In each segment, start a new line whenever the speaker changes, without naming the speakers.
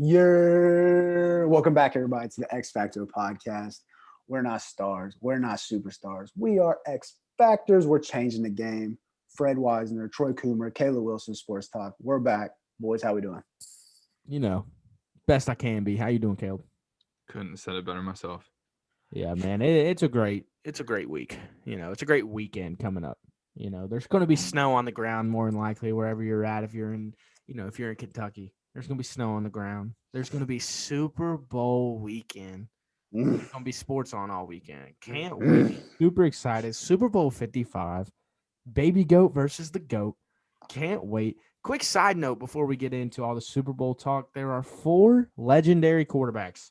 Welcome back, everybody, to the X Factor podcast. We're not stars. We're not superstars. We are X Factors. We're changing the game. Fred Weisner, Troy Coomer, Kayla Wilson, Sports Talk. We're back, boys. How we doing?
You know, best I can be. How you doing, Caleb?
Couldn't have said it better myself.
Yeah, man, it's a great week. It's a great weekend coming up. There's going to be snow on the ground more than likely wherever you're at. If you're in Kentucky, there's going to be snow on the ground. There's going to be Super Bowl weekend. There's going to be sports on all weekend. Can't wait. Super excited. Super Bowl 55. Baby Goat versus the Goat. Can't wait. Quick side note before we get into all the Super Bowl talk, there are 4 legendary quarterbacks: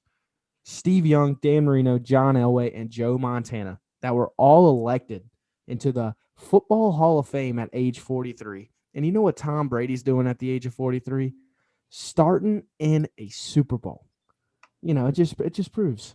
Steve Young, Dan Marino, John Elway, and Joe Montana, that were all elected into the Football Hall of Fame at age 43. And you know what Tom Brady's doing at the age of 43? Starting in a Super Bowl. It just proves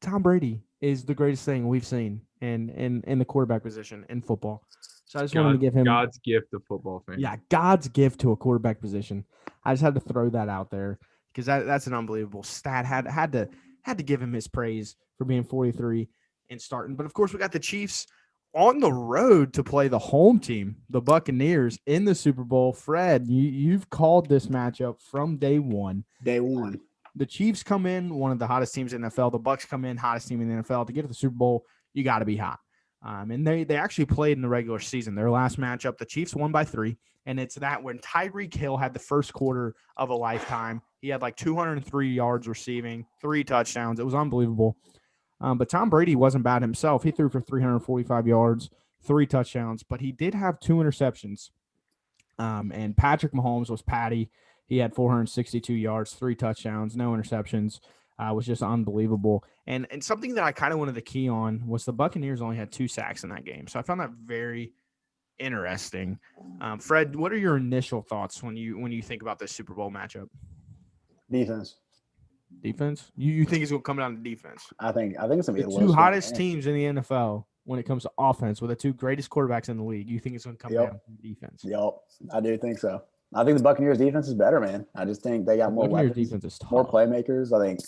Tom Brady is the greatest thing we've seen in the quarterback position in football. So I just wanted to give him
God's gift of football fame.
yeah, God's gift to a quarterback position. I just had to throw that out there because that's an unbelievable stat. Had to give him his praise for being 43 and starting. But of course, we got the Chiefs on the road to play the home team, the Buccaneers, in the Super Bowl. Fred, you've called this matchup from day one.
Day one.
The Chiefs come in, one of the hottest teams in the NFL. The Bucs come in, hottest team in the NFL. To get to the Super Bowl, you got to be hot. And they actually played in the regular season. Their last matchup, the Chiefs won by 3. And it's that when Tyreek Hill had the first quarter of a lifetime. He had like 203 yards receiving, 3 touchdowns. It was unbelievable. But Tom Brady wasn't bad himself. He threw for 345 yards, 3 touchdowns, but he did have 2 interceptions. And Patrick Mahomes was Patty. He had 462 yards, 3 touchdowns, no interceptions. Was just unbelievable. And something that I kind of wanted to key on was the Buccaneers only had 2 sacks in that game. So I found that very interesting. Fred, what are your initial thoughts when you think about this Super Bowl matchup?
Defense.
Defense? You think it's going to come down to defense?
I think it's gonna be
The
a
2 hottest teams in the NFL when it comes to offense, with the 2 greatest quarterbacks in the league. You think it's going to come down to defense?
Yep, I do think so. I think the Buccaneers defense is better, man. I just think they got more weapons,
defense is tough.
more playmakers. I think.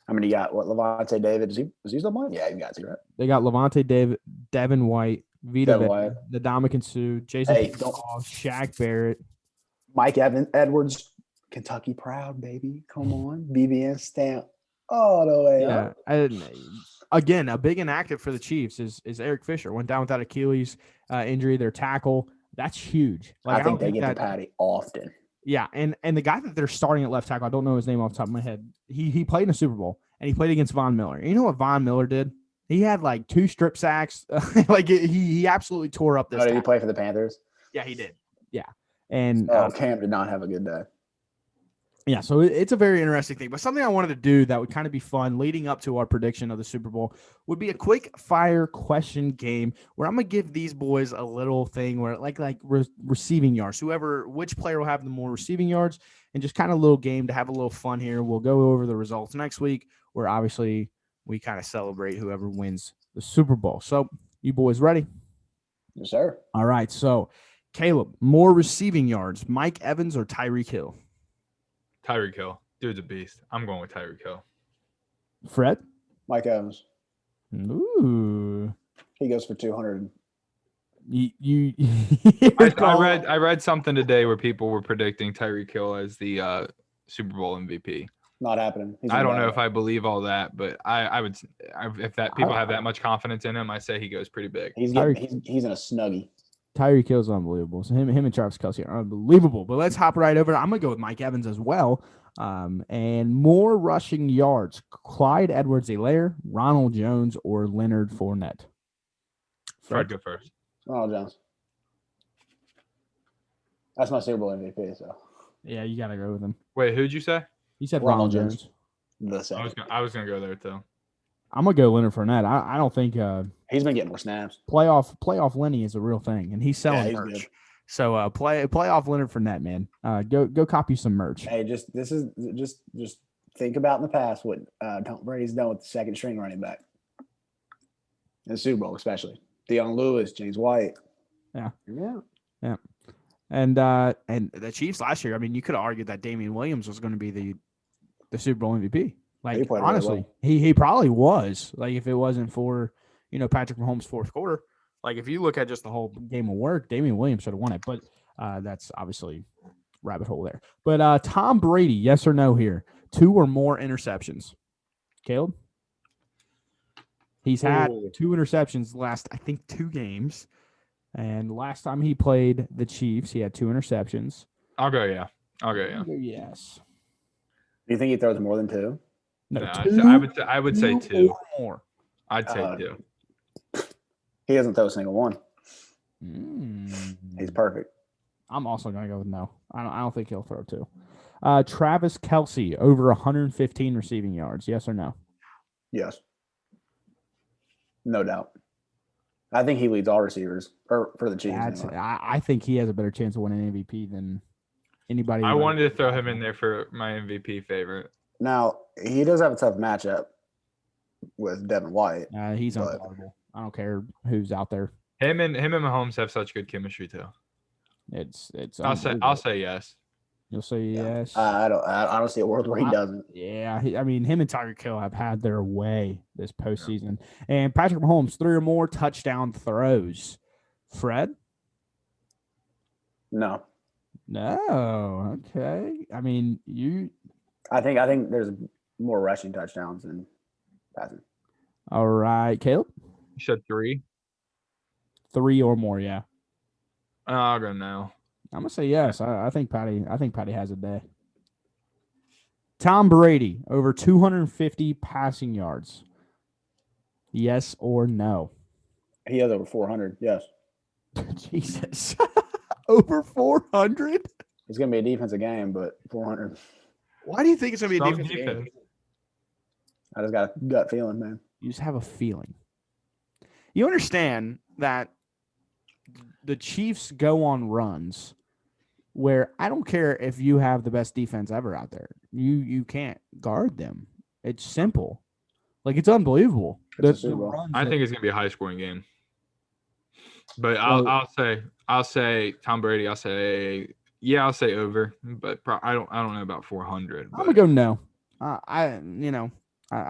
I mean, you got Levante David. Is he still playing? Yeah, you got it, right?
They got Levante David, Devin White, Vita Vea, Ndamukong Suh, Jason Shaq Barrett,
Mike Edwards, Kentucky proud, baby. Come on, BBN stamp all the way up.
Again, a big inactive for the Chiefs is Eric Fisher. Went down with that Achilles injury. Their tackle, that's huge.
I think they get the Patty often.
Yeah, and the guy that they're starting at left tackle, I don't know his name off the top of my head. He played in a Super Bowl, and he played against Von Miller. And you know what Von Miller did? He had like 2 strip sacks. He absolutely tore up this.
Did he play for the Panthers?
Yeah, he did. Yeah, and
Cam did not have a good day.
Yeah, so it's a very interesting thing. But something I wanted to do that would kind of be fun leading up to our prediction of the Super Bowl would be a quick fire question game where I'm going to give these boys a little thing where receiving yards. Which player will have the more receiving yards, and just kind of a little game to have a little fun here. We'll go over the results next week, where obviously we kind of celebrate whoever wins the Super Bowl. So you boys ready?
Yes, sir.
All right, so Caleb, more receiving yards, Mike Evans or Tyreek Hill?
Tyreek Hill. Dude's a beast. I'm going with Tyreek Hill.
Fred?
Mike Evans.
Ooh.
He goes for 200.
I read something today where people were predicting Tyreek Hill as the Super Bowl MVP.
Not happening.
I don't know if I believe all that, but I would if that people have that much confidence in him, I say he goes pretty big.
He's in a snuggie.
Tyreek Hill is unbelievable. So him and Travis Kelce are unbelievable. But let's hop right over. I'm going to go with Mike Evans as well. And more rushing yards, Clyde Edwards-Helaire, Ronald Jones, or Leonard Fournette?
Fred, go first.
Ronald Jones. That's my Super Bowl MVP. So
yeah, you got to go with him.
Wait, who'd you say?
He said Ronald Jones.
I was gonna go there too.
I'm gonna go Leonard Fournette. I don't think
he's been getting more snaps.
Playoff Lenny is a real thing, and he's selling merch. Good. So playoff Leonard Fournette, man. Go copy some merch.
Hey, just think about in the past what Tom Brady's done with the second string running back in the Super Bowl, especially Deion Lewis, James White.
Yeah. And the Chiefs last year. I mean, you could have argued that Damian Williams was going to be the Super Bowl MVP. Like,
He played really
honestly,
well.
he probably was. Like, if it wasn't for, Patrick Mahomes' fourth quarter. Like, if you look at just the whole game of work, Damian Williams should have won it. But that's obviously rabbit hole there. But Tom Brady, yes or no here? 2 or more interceptions. Caleb? He's had 2 interceptions the last, I think, 2 games. And last time he played the Chiefs, he had 2 interceptions.
I'll go, yeah.
Yes.
Do you think he throws more than 2?
No,
No,
2.
I would say 2
or more.
I'd say 2.
He doesn't throw a single one.
Mm.
He's perfect.
I'm also going to go with no. I don't think he'll throw 2. Travis Kelce, over 115 receiving yards. Yes or no?
Yes. No doubt. I think he leads all receivers for the Chiefs. Anyway.
I think he has a better chance of winning MVP than anybody.
I wanted to throw him in there for my MVP favorite.
Now, he does have a tough matchup with Devin White.
He's unguardable. I don't care who's out there.
Him and Mahomes have such good chemistry too.
It's.
I'll say yes.
You'll say yes.
I don't see a world where he doesn't.
Yeah, him and Tyreek Hill have had their way this postseason. Yeah. And Patrick Mahomes, 3 or more touchdown throws. Fred?
No.
Okay. I mean,
I think there's more rushing touchdowns than passing.
All right, Caleb?
You said 3?
3 or more, yeah.
I'll go no.
I'm gonna say yes. I think Patty has a day. Tom Brady, over 250 passing yards. Yes or no?
He has over 400. Yes.
Jesus. Over 400?
It's gonna be a defensive game, but 400.
Why do you think it's gonna be a defensive game?
I just got a gut feeling, man.
You just have a feeling. You understand that the Chiefs go on runs where I don't care if you have the best defense ever out there. You can't guard them. It's simple. Like, it's unbelievable.
I think it's gonna be a high scoring game. But I'll say Tom Brady. I'll say over, but I don't know about 400.
I'm gonna go no. I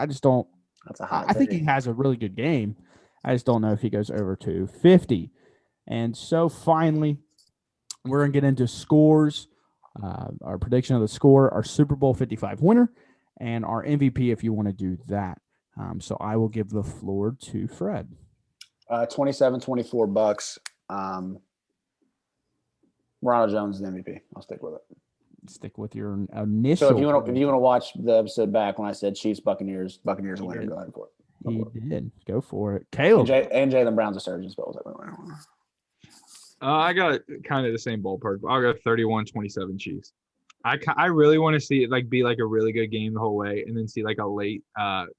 just don't.
That's a hot.
I think he has a really good game. I just don't know if he goes over 250. And so finally, we're going to get into scores, our prediction of the score, our Super Bowl 55 winner, and our MVP if you want to do that. So I will give the floor to Fred.
27-24 Bucks. Ronald Jones is the MVP. I'll stick with it.
Stick with your initial.
So if you want to watch the episode back when I said Chiefs Buccaneers winner, go ahead for it.
He did. Go for it. Caleb.
And Jalen Brown's a surgeon.
I got kind of the same ballpark. I'll go 31-27 Chiefs. I really want to see it be a really good game the whole way, and then see a late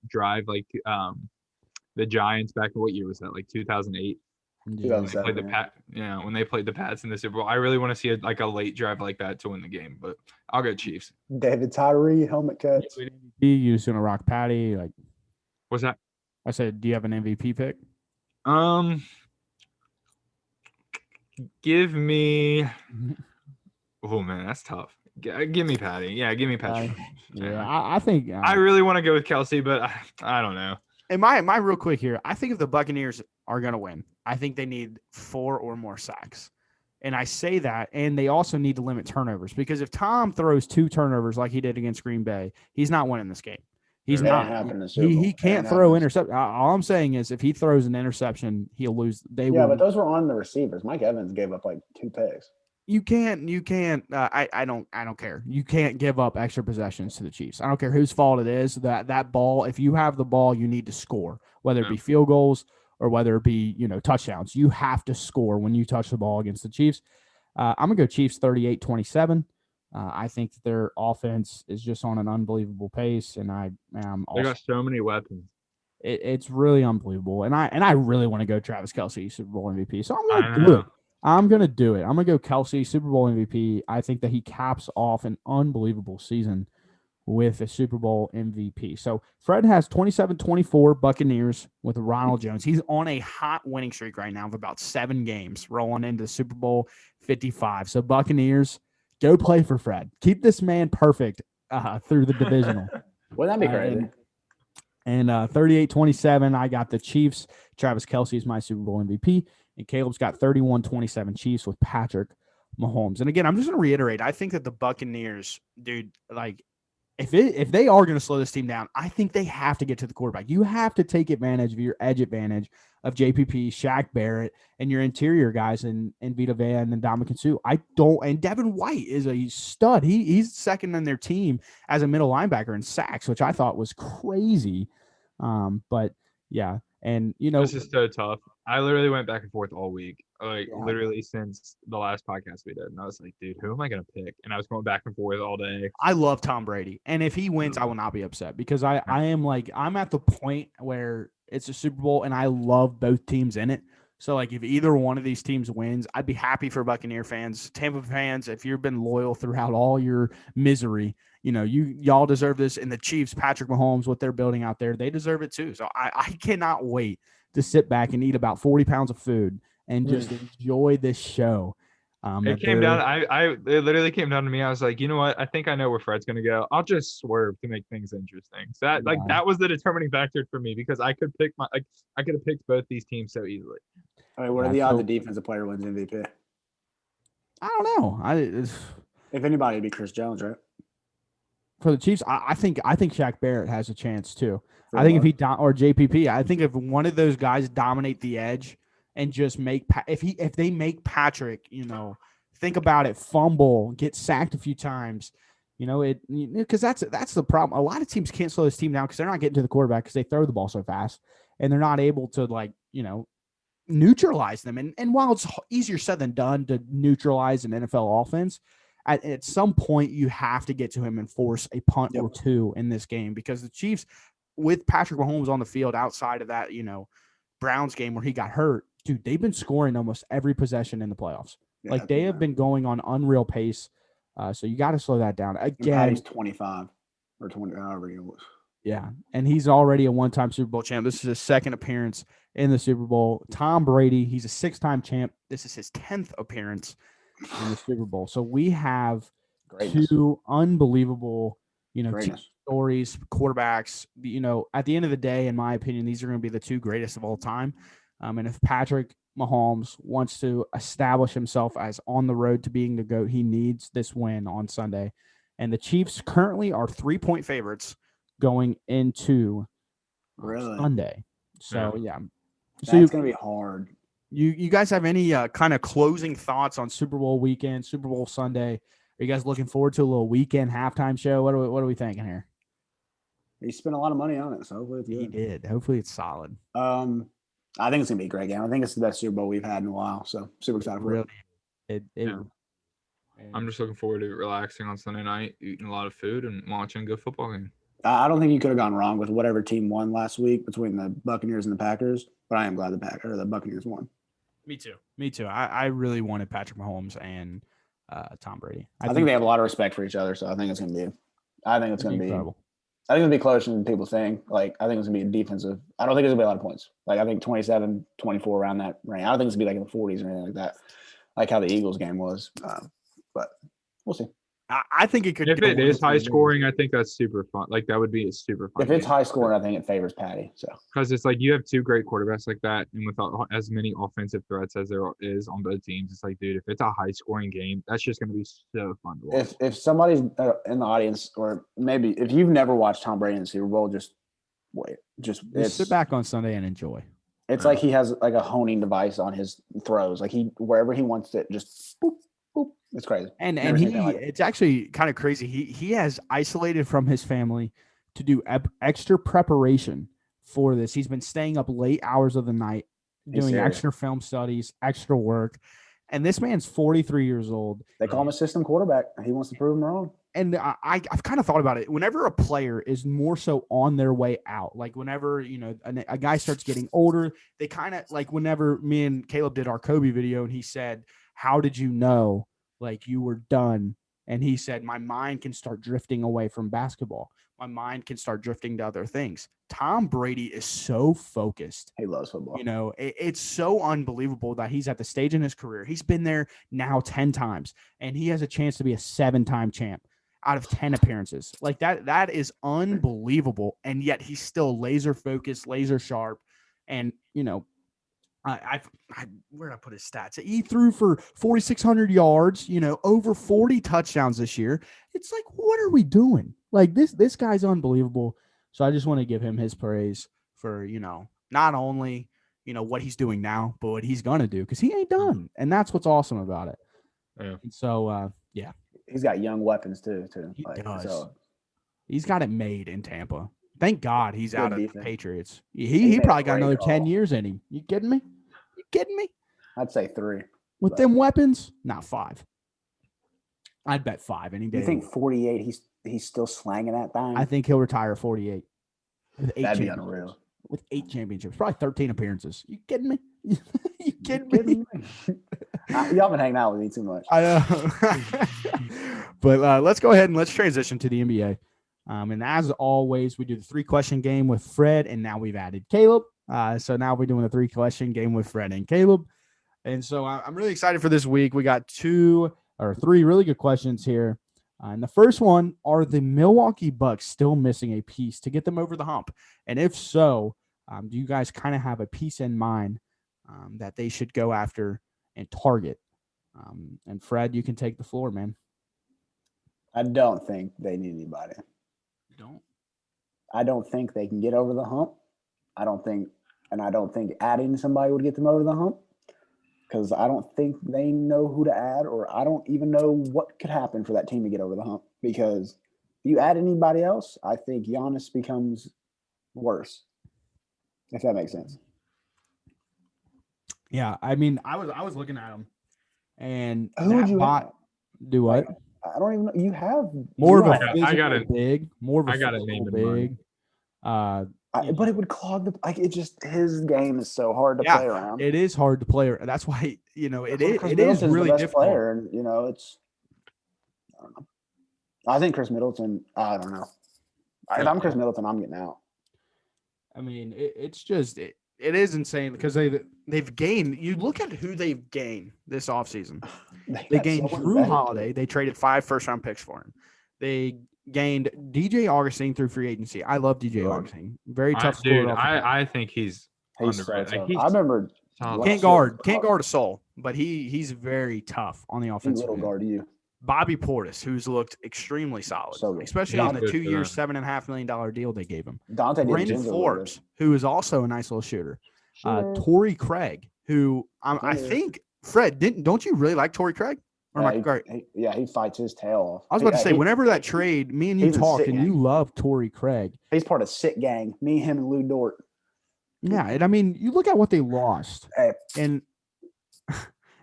drive the Giants back in what year was that? 2008. When they played the Pats in the Super Bowl. I really want to see a late drive like that to win the game, but I'll go Chiefs.
David Tyree helmet catch.
You just gonna rock Patty?
What's that?
I said, do you have an MVP pick?
Give me. Oh man, that's tough. Give me Patty. Yeah, give me Patty.
I think
I really want to go with Kelce, but I don't know.
And my real quick here, I think if the Buccaneers are going to win, I think they need 4 or more sacks. And I say that, and they also need to limit turnovers, because if Tom throws 2 turnovers like he did against Green Bay, he's not winning this game. He's not. He can't throw interception. All I'm saying is if he throws an interception, he'll lose.
But those were on the receivers. Mike Evans gave up 2 picks.
You can't. I don't care. You can't give up extra possessions to the Chiefs. I don't care whose fault it is. That ball, if you have the ball, you need to score, whether it be field goals or whether it be touchdowns. You have to score when you touch the ball against the Chiefs. I'm gonna go Chiefs 38-27. I think that their offense is just on an unbelievable pace, and they
got so many weapons.
It's really unbelievable, and I really want to go Travis Kelce Super Bowl MVP. So I'm gonna do it. I'm gonna go Kelce Super Bowl MVP. I think that he caps off an unbelievable season with a Super Bowl MVP. So Fred has 27-24 Buccaneers with Ronald Jones. He's on a hot winning streak right now of about 7 games, rolling into Super Bowl 55. So Buccaneers, go play for Fred. Keep this man perfect through the divisional.
Wouldn't that be crazy?
And 38-27, I got the Chiefs. Travis Kelce is my Super Bowl MVP. And Caleb's got 31-27 Chiefs with Patrick Mahomes. And again, I'm just going to reiterate, I think that the Buccaneers, dude, like, if they are going to slow this team down, I think they have to get to the quarterback. You have to take advantage of your edge advantage of JPP, Shaq Barrett, and your interior guys and Vita Vea and Ndamukong Suh. And Devin White is a stud. He's second in their team as a middle linebacker in sacks, which I thought was crazy. But yeah, and
this is so tough. I literally went back and forth all week, literally since the last podcast we did, and I was like, dude, who am I gonna pick? And I was going back and forth all day.
I love Tom Brady, and if he wins, I will not be upset because I'm at the point where it's a Super Bowl, and I love both teams in it. So like, if either one of these teams wins, I'd be happy for Buccaneer fans, Tampa fans. If you've been loyal throughout all your misery, y'all deserve this. And the Chiefs, Patrick Mahomes, what they're building out there, they deserve it too. So I cannot wait to sit back and eat about 40 pounds of food and just enjoy this show.
It came down. It literally came down to me. I was like, you know what? I think I know where Fred's gonna go. I'll just swerve to make things interesting. So that was the determining factor for me because I could pick I could have picked both these teams so easily.
All right, what are the odds the defensive player wins MVP?
I don't know.
If anybody, it'd be Chris Jones, right?
For the Chiefs, I think Shaq Barrett has a chance too. I think or JPP, I think if one of those guys dominate the edge and just if they make Patrick, think about it, fumble, get sacked a few times, because that's the problem. A lot of teams can't slow this team down because they're not getting to the quarterback because they throw the ball so fast and they're not able to neutralize them. And while it's easier said than done to neutralize an NFL offense, at some point you have to get to him and force a punt or two in this game because the Chiefs, with Patrick Mahomes on the field outside of that, Browns game where he got hurt, dude, they've been scoring almost every possession in the playoffs. They have been going on unreal pace. So you got to slow that down. Again,
he's 25 or 20, however he was.
Yeah, and he's already a one-time Super Bowl champ. This is his second appearance in the Super Bowl. Tom Brady, he's a six-time champ. This is his 10th appearance in the Super Bowl. So we have two unbelievable, stories, quarterbacks. At the end of the day, in my opinion, these are going to be the two greatest of all time. And if Patrick Mahomes wants to establish himself as on the road to being the GOAT, he needs this win on Sunday. And the Chiefs currently are 3-point favorites going into Sunday. So yeah.
So it's gonna be hard.
You guys have any kind of closing thoughts on Super Bowl weekend, Super Bowl Sunday? Are you guys looking forward to a little weekend halftime show? What are we thinking here?
He spent a lot of money on it, so hopefully it's good.
He did. Hopefully it's solid.
I think it's gonna be a great game. I think it's the best Super Bowl we've had in a while. So super excited for it.
I'm just looking forward to relaxing on Sunday night, eating a lot of food, and watching a good football game.
I don't think you could have gone wrong with whatever team won last week between the Buccaneers and the Packers, but I am glad the Buccaneers won.
Me too. I really wanted Patrick Mahomes and Tom Brady.
I think they have a lot of respect for each other, so I think it's going to be incredible. I think it'll be closer than people think. I think it's going to be a defensive. I don't think it's going to be a lot of points. I think 27, 24 around that range. I don't think it's going to be in the 40s or anything like that, like how the Eagles game was. But we'll see.
I think it could.
If it is high scoring, I think that's super fun. That would be a super fun.
If it's high scoring, I think it favors Patty. So
because it's you have two great quarterbacks like that, and without as many offensive threats as there is on both teams, it's dude, if it's a high scoring game, that's just going to be so fun to watch.
If somebody's in the audience, or maybe if you've never watched Tom Brady in the Super Bowl, just wait. Just
sit back on Sunday and enjoy.
It's like he has a honing device on his throws. Wherever he wants it, just boop. It's crazy.
And it's actually kind of crazy. He has isolated from his family to do extra preparation for this. He's been staying up late hours of the night, doing extra film studies, extra work. And this man's 43 years old.
They call him a system quarterback. He wants to prove them wrong.
And I've kind of thought about it. Whenever a player is more so on their way out, whenever, a guy starts getting older, they kind of whenever me and Caleb did our Kobe video and he said, how did you know you were done? And he said, my mind can start drifting away from basketball. My mind can start drifting to other things. Tom Brady is so focused.
He loves football.
It's so unbelievable that he's at the stage in his career. He's been there now 10 times, and he has a chance to be a 7-time champ. out of 10 appearances. Like that is unbelievable. And yet he's still laser focused, laser sharp. And, where did I put his stats? He threw for 4,600 yards, over 40 touchdowns this year. It's like, what are we doing? Like this guy's unbelievable. So I just want to give him his praise for, not only, what he's doing now, but what he's going to do, because he ain't done. And that's what's awesome about it.
Yeah.
And so,
He's got young weapons too.
He
Like,
does.
so
He's got it made in Tampa. Thank God he's
Good
out of the
defense.
Patriots.
He
He
made a
probably got
great
another
call.
10 years in him. You kidding me?
I'd say 3.
With
But-
them weapons? Not 5. I'd bet 5 any day.
You think 48? He's still slanging that thing.
I think he'll retire 48 with 8
That'd be
championships.
unreal.
With 8 championships, probably 13 appearances. You kidding me? you kidding me?
Kidding me? Y'all been hanging out with me too much.
I know. But let's go ahead and let's transition to the NBA. And as always, we do the 3-question game with Fred, and now we've added Caleb. So now we're doing a 3-question game with Fred and Caleb. And so I'm really excited for this week. We got 2 or 3 really good questions here. And the first one, are the Milwaukee Bucks still missing a piece to get them over the hump? And if so, do you guys kind of have a piece in mind that they should go after and target? And Fred, you can take the floor, man.
I don't think they need anybody.
Don't.
I don't think they can get over the hump. I don't think adding somebody would get them over the hump, because I don't think they know who to add, or I don't even know what could happen for that team to get over the hump. Because if you add anybody else, I think Giannis becomes worse, if that makes sense.
Yeah, I mean, I was looking at him, and
Who would
that
you
bot
have?
do what?
Like, I don't even know. You have
More
you
of a
have-
I got
physical
it.
big, more of a
I got a
physical
name in
big.
but it would clog the like. It just his game is so hard to
Yeah,
play around.
It is hard to play. That's why it
That's why Chris
is
Middleton's
really
the best
difficult.
player, and it's. I don't know. I think Chris Middleton. I don't know. If I'm Chris Middleton, I'm getting out.
I mean, it's just it is insane because they've gained. You look at who they've gained this offseason. They
got
gained
someone
Drew
better.
Holiday. They traded 5 first-round picks for him. They gained DJ Augustine through free agency. I love DJ
Good.
Augustine. Very tough scorer.
Dude,
off the pass.
I think he's
He's so
underrated. Like,
tough.
he's
I remember
solid.
Can't guard a soul, but he's very tough on the
He
offensive
little
end.
guard you.
Bobby Portis, who's looked extremely solid,
So good.
especially
He's
on the
good
2 year,
for them.
$7.5 million deal they gave him.
Dante
Brandon
DiVincenzo
Forbes, who is also a nice little shooter.
Sure.
Torrey Craig, who I
Sure.
think Fred don't you really like Torrey Craig? Or am I correct?
He fights his tail off.
I was about to say, whenever that trade, me and you
he's a
talked,
sick
and
gang.
you love Torrey Craig.
He's part of Sick Gang. Me, him, and Lou Dort.
Yeah, and I mean, you look at what they lost,
Hey,
and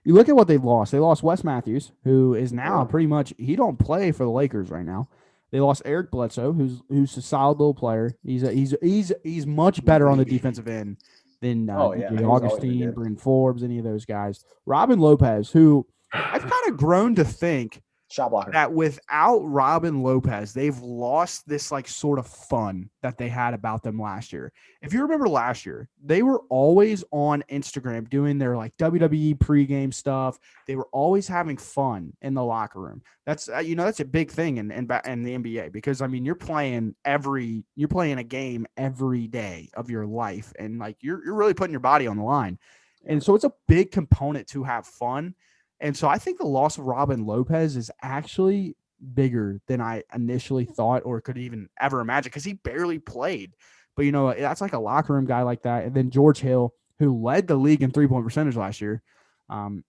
you look at what they lost. They lost Wes Matthews, who is now
Yeah.
pretty much he don't play for the Lakers right now. They lost Eric Bledsoe, who's a solid little player. He's much better on the defensive end than
Oh, yeah.
DJ
He's always been
Augustine,
good.
Bryn Forbes, any of those guys. Robin Lopez, who I've kind of grown to think
shot blocker.
that without Robin Lopez, they've lost this like sort of fun that they had about them last year. If you remember last year, they were always on Instagram doing their like WWE pregame stuff. They were always having fun in the locker room. That's that's a big thing in the NBA, because I mean you're playing a game every day of your life, and like you're really putting your body on the line.
Yeah.
And so it's a big component to have fun. And so I think the loss of Robin Lopez is actually bigger than I initially thought or could even ever imagine, because he barely played. But, that's like a locker room guy like that. And then George Hill, who led the league in three-point percentage last year, and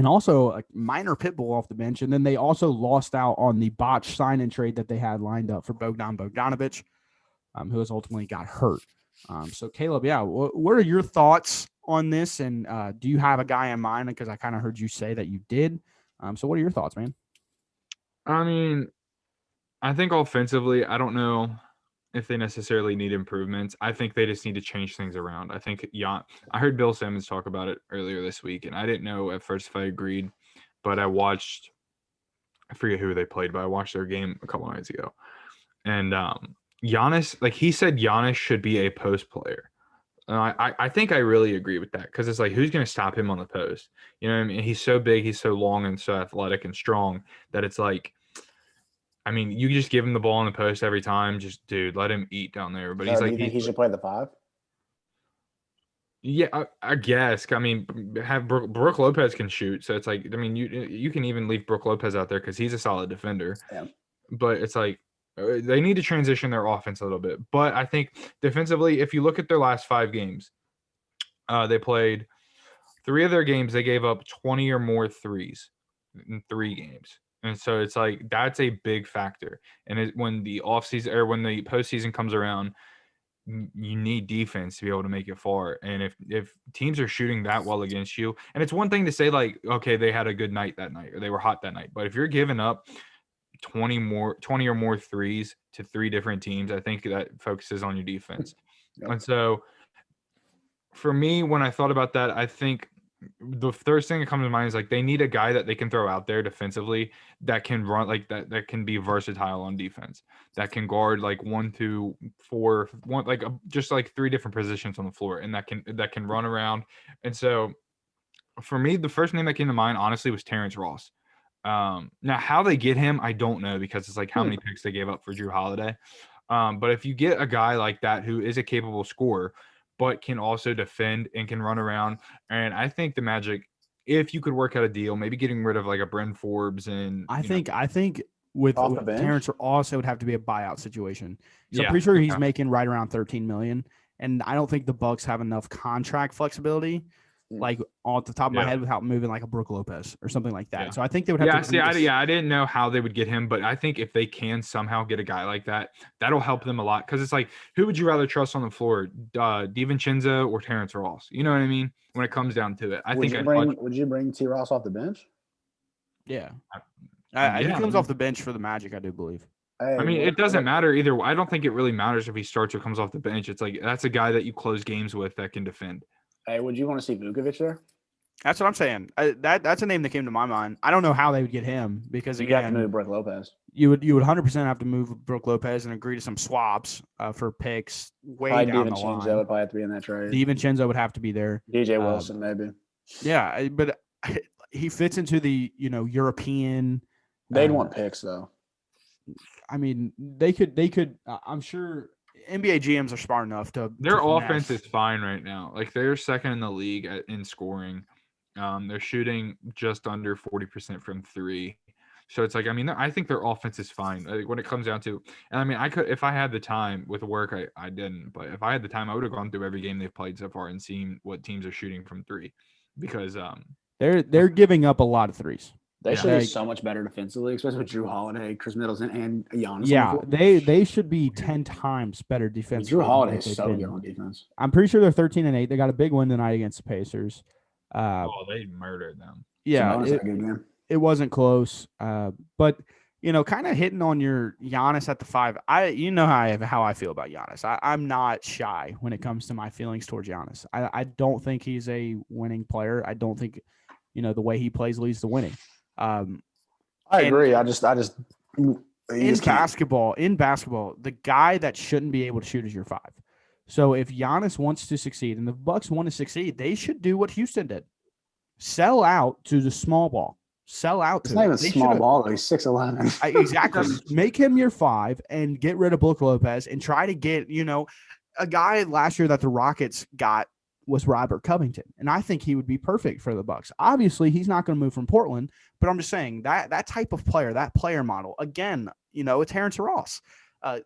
also a minor pit bull off the bench. And then they also lost out on the botched sign-in trade that they had lined up for Bogdan Bogdanovic, who has ultimately got hurt. So, Caleb, what are your thoughts on this? And do you have a guy in mind? Because I kind of heard you say that you did. So what are your thoughts, man?
I mean, I think offensively, I don't know if they necessarily need improvements. I think they just need to change things around. I think I heard Bill Simmons talk about it earlier this week, and I didn't know at first if I agreed, but I forget who they played, but I watched their game a couple nights ago. And Giannis, like he said, Giannis should be a post player. I think I really agree with that, because it's like, who's going to stop him on the post? You know what I mean? He's so big, he's so long and so athletic and strong that it's like, I mean, you just give him the ball in the post every time. Just, dude, let him eat down there. But
So do you think he should play the 5?
Yeah, I guess. I mean, have Brooke Lopez can shoot, so it's like, I mean, you can even leave Brooke Lopez out there because he's a solid defender.
Yeah.
But it's like they need to transition their offense a little bit. But I think defensively, if you look at their last 5 games, they played 3 of their games. They gave up 20 or more threes in 3 games. And so it's like that's a big factor. And when the offseason or when the postseason comes around, you need defense to be able to make it far. And if teams are shooting that well against you, and it's one thing to say like, okay, they had a good night that night or they were hot that night, but if you're giving up 20 or more threes to 3 different teams, I think that focuses on your defense.
Yep.
And so for me, when I thought about that, I think the first thing that comes to mind is like they need a guy that they can throw out there defensively that can run like that can be versatile on defense, that can guard like 1 through 4, like just like 3 different positions on the floor, and that can run around. And so for me, the first name that came to mind honestly was Terrence Ross. Now how they get him, I don't know, because it's like how many picks they gave up for Drew Holiday. But if you get a guy like that who is a capable scorer, but can also defend and can run around, and I think the Magic, if you could work out a deal, maybe getting rid of like a Bryn Forbes and
I think with
Off the bench?
Terrence Ross, it would have to be a buyout situation. So
Yeah,
I'm pretty sure he's
okay.
making right around $13 million, and I don't think the Bucks have enough contract flexibility, like off the top of my
Yeah.
head, without moving like a Brooke Lopez or something like that.
Yeah.
So I think they would have
Yeah,
to.
see, I didn't know how they would get him, but I think if they can somehow get a guy like that, that'll help them a lot. Because it's like, who would you rather trust on the floor, DiVincenzo or Terrence Ross? You know what I mean? When it comes down to it,
Would you bring T. Ross off the bench?
Yeah,
Yeah,
he
I
comes
mean-
off the bench for the Magic, I do believe.
Hey,
I mean,
what-
it doesn't matter either. I don't think it really matters if he starts or comes off the bench. It's like that's a guy that you close games with that can defend.
Hey, would you want to see Vukovic there?
That's what I'm saying. That's a name that came to my mind. I don't know how they would get him because
You have to
again,
move Brooke Lopez.
you would 100% have to move Brooke Lopez and agree to some swaps for picks way
Probably
down the
DiVincenzo
line.
would probably have to be in that trade.
DiVincenzo would have to be there.
DJ Wilson, maybe.
Yeah, but he fits into the European.
They'd want picks though.
I mean, they could. I'm sure NBA GMs are smart enough to.
Their
to
offense
finesse.
is fine right now. Like they're second in the league in scoring. They're shooting just under 40% from 3. So it's like, I mean, I think their offense is fine when it comes down to, and I mean, I could, if I had the time with work, I didn't, but if I had the time, I would have gone through every game they've played so far and seen what teams are shooting from 3, because
they're giving up a lot of threes.
They
Yeah.
should be
Like-
so much better defensively, especially with Drew Holiday, Chris Middleton, and Giannis.
Yeah,
on the floor.
they should be 10 times better
I mean,
defensively.
Drew
than
Holiday
what
is
they've
so
been.
good on defense.
I'm pretty sure they're 13-8. They got a big win tonight against the Pacers.
they murdered them.
Yeah,
Sabonis had a good game.
it wasn't close. But kind of hitting on your Giannis at the 5. How I feel about Giannis. I'm not shy when it comes to my feelings towards Giannis. I don't think he's a winning player. I don't think the way he plays leads to winning.
I agree. I just
In basketball, the guy that shouldn't be able to shoot is your 5. So if Giannis wants to succeed and the Bucks want to succeed, they should do what Houston did. Sell out to the small ball. Sell out
It's
to
not
it.
even
They
small
should've-
ball though. He's 6'11".
Exactly. Make him your 5 and get rid of Brooke Lopez and try to get, a guy last year that the Rockets got was Robert Covington. And I think he would be perfect for the Bucks. Obviously, he's not going to move from Portland, but I'm just saying that type of player, that player model, again, a Terrence Ross, a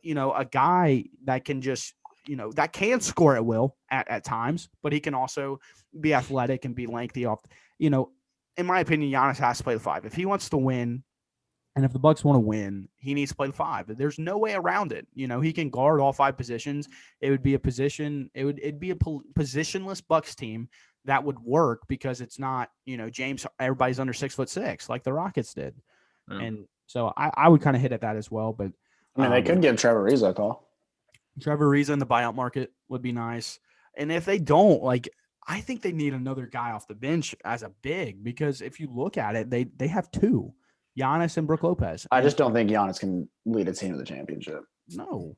guy that can just, that can score at will at times, but he can also be athletic and be lengthy off, in my opinion, Giannis has to play the 5. If he wants to win, and if the Bucks want to win, he needs to play the 5. There's no way around it. He can guard all 5 positions. It would be a position. It'd be a positionless Bucks team that would work because it's not, James. Everybody's under 6'6" like the Rockets did, and so I would kind of hit at that as well. But
I mean, they could give Trevor Ariza a call.
Trevor Ariza in the buyout market would be nice. And if they don't, I think they need another guy off the bench as a big, because if you look at it, they have 2, Giannis and Brooke Lopez.
I just don't think Giannis can lead a team to the championship.
No.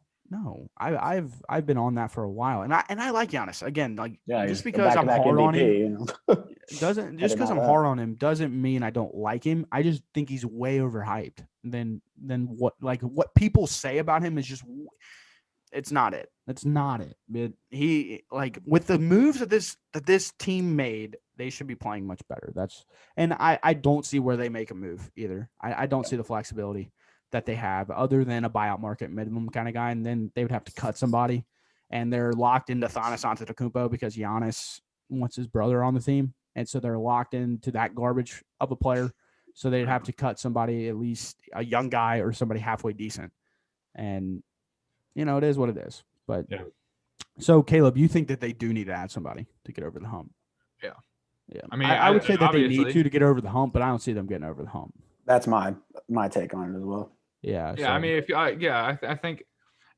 I've been on that for a while, and I like Giannis again.
Yeah,
just
he's the
because I'm
back-to-back
hard on him
MVP,
doesn't just because I'm hard on him doesn't mean I don't like him. I just think he's way overhyped. than what people say about him is just it's not it. It's not it. He like with the moves that this team made, they should be playing much better. And I don't see where they make a move either. I don't see the flexibility that they have other than a buyout market minimum kind of guy, and then they would have to cut somebody, and they're locked into Giannis Antetokounmpo because Giannis wants his brother on the team, and so they're locked into that garbage of a player. So they'd have to cut somebody, at least a young guy or somebody halfway decent, and it is what it is. But
Yeah.
So Caleb, you think that they do need to add somebody to get over the hump?
Yeah.
Yeah.
I mean,
I would say that they
obviously.
need to get over the hump, but I don't see them getting over the hump.
That's my take on it as well.
Yeah.
Yeah. I mean, if I think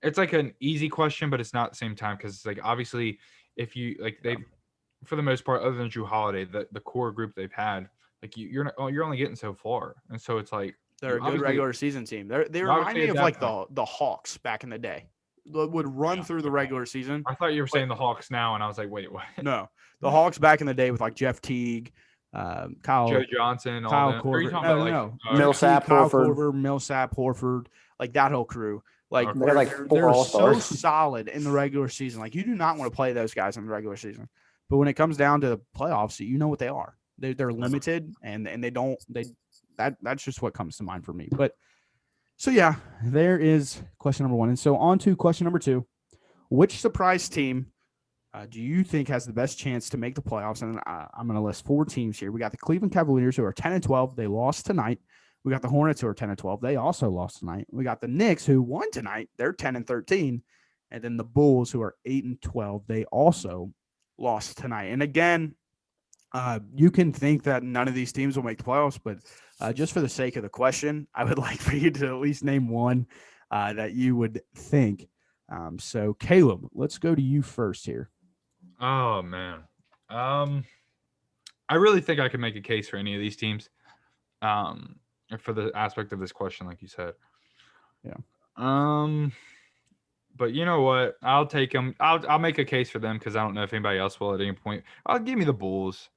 it's like an easy question, but it's not at the same time because it's like obviously if you like they, for the most part, other than Drew Holiday, the core group they've had, like you're only getting so far, and so it's like
they're a good regular season team. They remind me of like the Hawks back in the day. They would run through the regular season.
I thought you were saying the Hawks now, and I was like, wait, what?
No, the Hawks back in the day with like Jeff Teague,
Joe Johnson,
Kyle
Korver.
No.
Millsap,
Kyle
Horford.
Korver, Millsap, Horford, like that whole crew. Like
They're like
they're so
all-stars.
solid in the regular season. Like you do not want to play those guys in the regular season, but when it comes down to the playoffs, you know what they are. They're limited and that's just what comes to mind for me. But so yeah, there is question number 1, and so on to question number 2. Which surprise team do you think has the best chance to make the playoffs? And I'm going to list 4 teams here. We got the Cleveland Cavaliers, who are 10-12. They lost tonight. We got the Hornets, who are 10-12. They also lost tonight. We got the Knicks, who won tonight. They're 10-13. And then the Bulls, who are 8-12. They also lost tonight. And again, you can think that none of these teams will make the playoffs, but just for the sake of the question, I would like for you to at least name one that you would think. So, Caleb, let's go to you first here.
Oh man, I really think I could make a case for any of these teams, for the aspect of this question, like you said.
Yeah.
But you know what? I'll take them. I'll make a case for them because I don't know if anybody else will at any point. I'll give me the Bulls.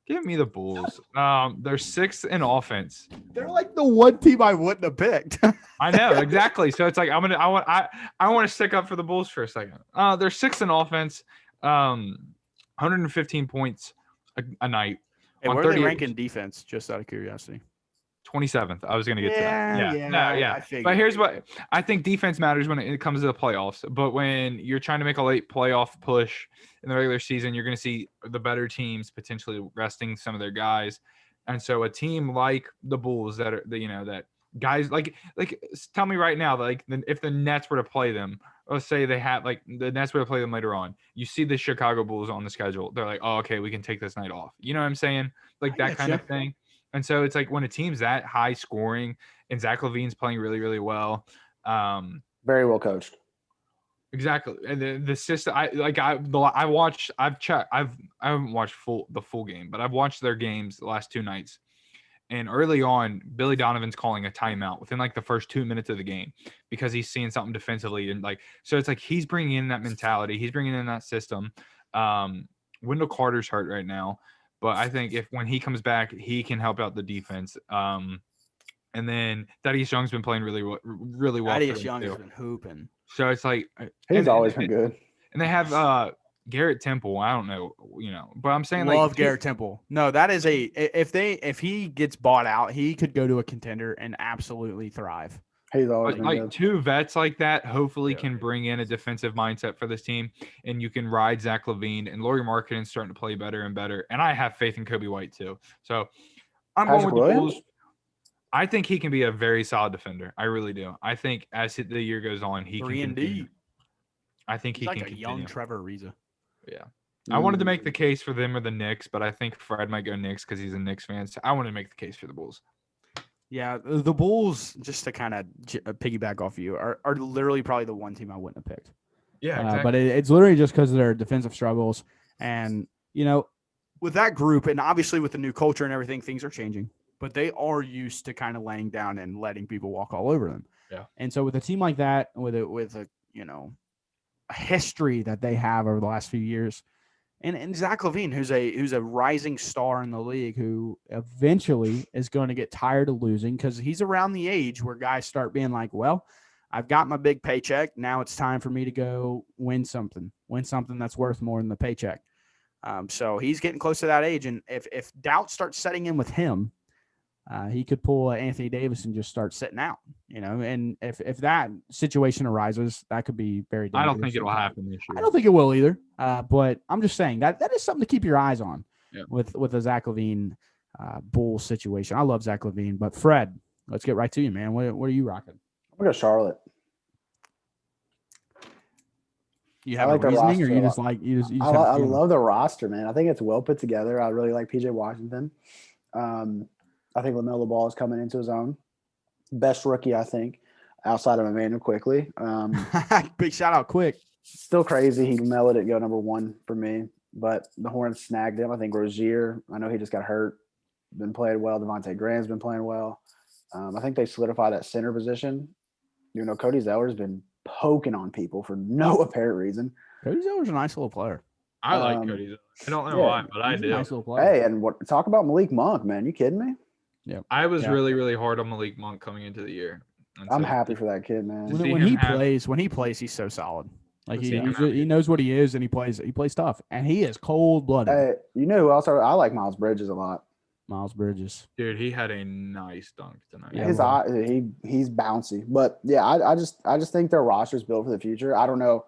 Give me the Bulls. They're 6th in offense.
They're like the one team I wouldn't have picked.
I know exactly. So it's like I want to stick up for the Bulls for a second. They're 6th in offense. 115 points a night.
Hey, where are they ranking defense? Just out of curiosity.
27th. I was going to get to that.
Yeah.
But here's what I think: defense matters when it comes to the playoffs. But when you're trying to make a late playoff push in the regular season, you're going to see the better teams potentially resting some of their guys. And so a team like the Bulls that are that guys like tell me right now, like if the Nets were to play them, let's say they had like the Nets were to play them later on, you see the Chicago Bulls on the schedule, they're like, oh, okay, we can take this night off. You know what I'm saying? Like that kind of thing. And so it's like when a team's that high scoring and Zach LaVine's playing really, really well.
Very well coached.
Exactly. And the system, I haven't watched the full game, but I've watched their games the last 2 nights. And early on, Billy Donovan's calling a timeout within like the first 2 minutes of the game because he's seeing something defensively. And so it's like he's bringing in that mentality. He's bringing in that system. Wendell Carter's hurt right now, but I think when he comes back, he can help out the defense. And then Thaddeus Young's been playing really well.
Thaddeus Young has been hooping.
So it's like
he's always been good.
And they have Garrett Temple. I don't know, but I'm saying
love Garrett Temple. No, that is if he gets bought out, he could go to a contender and absolutely thrive.
He's always been
like
good.
2 vets like that hopefully can bring in a defensive mindset for this team, and you can ride Zach LaVine, and Lauri Markkanen's starting to play better and better. And I have faith in Kobe White too. So I'm going with the Bulls. I think he can be a very solid defender. I really do. I think as the year goes on, he can continue. I think he can continue.
Young Trevor Ariza.
Yeah. I wanted to make the case for them or the Knicks, but I think Fred might go Knicks because he's a Knicks fan. So I want to make the case for the Bulls.
Yeah, the Bulls, just to kind of piggyback off you, are literally probably the one team I wouldn't have picked.
Yeah, exactly.
But it's literally just because of their defensive struggles. And, with that group, and obviously with the new culture and everything, things are changing. But they are used to kind of laying down and letting people walk all over them.
Yeah. And
so with a team like that, with a history that they have over the last few years, And Zach Levine, who's a rising star in the league, who eventually is going to get tired of losing because he's around the age where guys start being like, well, I've got my big paycheck. Now it's time for me to go win something that's worth more than the paycheck. So he's getting close to that age. And if doubt starts setting in with him, he could pull Anthony Davis and just start sitting out, and if that situation arises, that could be very dangerous.
I don't think it'll happen this year.
I don't think it will either. But I'm just saying that is something to keep your eyes on with the Zach Levine Bull situation. I love Zach Levine, but Fred, let's get right to you, man. What are you rocking?
I'm going to go Charlotte.
You have a reasoning, or you just like you just
I love the roster, man. I think it's well put together. I really like PJ Washington. I think LaMelo Ball is coming into his own. Best rookie, I think, outside of Emmanuel Quickly.
Big shout out, Quick.
Still crazy. He mellowed it, go number one for me. But the Hornets snagged him. I think Rozier, I know he just got hurt, been playing well. Devontae Graham's been playing well. I think they solidify that center position. Cody Zeller's been poking on people for no apparent reason.
Cody Zeller's a nice little player.
I like Cody Zeller. I don't know why, but I do.
Nice little player.
Hey, and talk about Malik Monk, man. You kidding me?
Yeah,
I was really, really hard on Malik Monk coming into the year.
I'm happy for that kid, man.
When he plays, he's so solid. Like he knows what he is, and he plays tough, and he is cold blooded.
Hey, you know who else? I like Miles Bridges a lot.
Miles Bridges,
dude, he had a nice dunk tonight.
Yeah, he's bouncy, but yeah, I just think their roster's built for the future. I don't know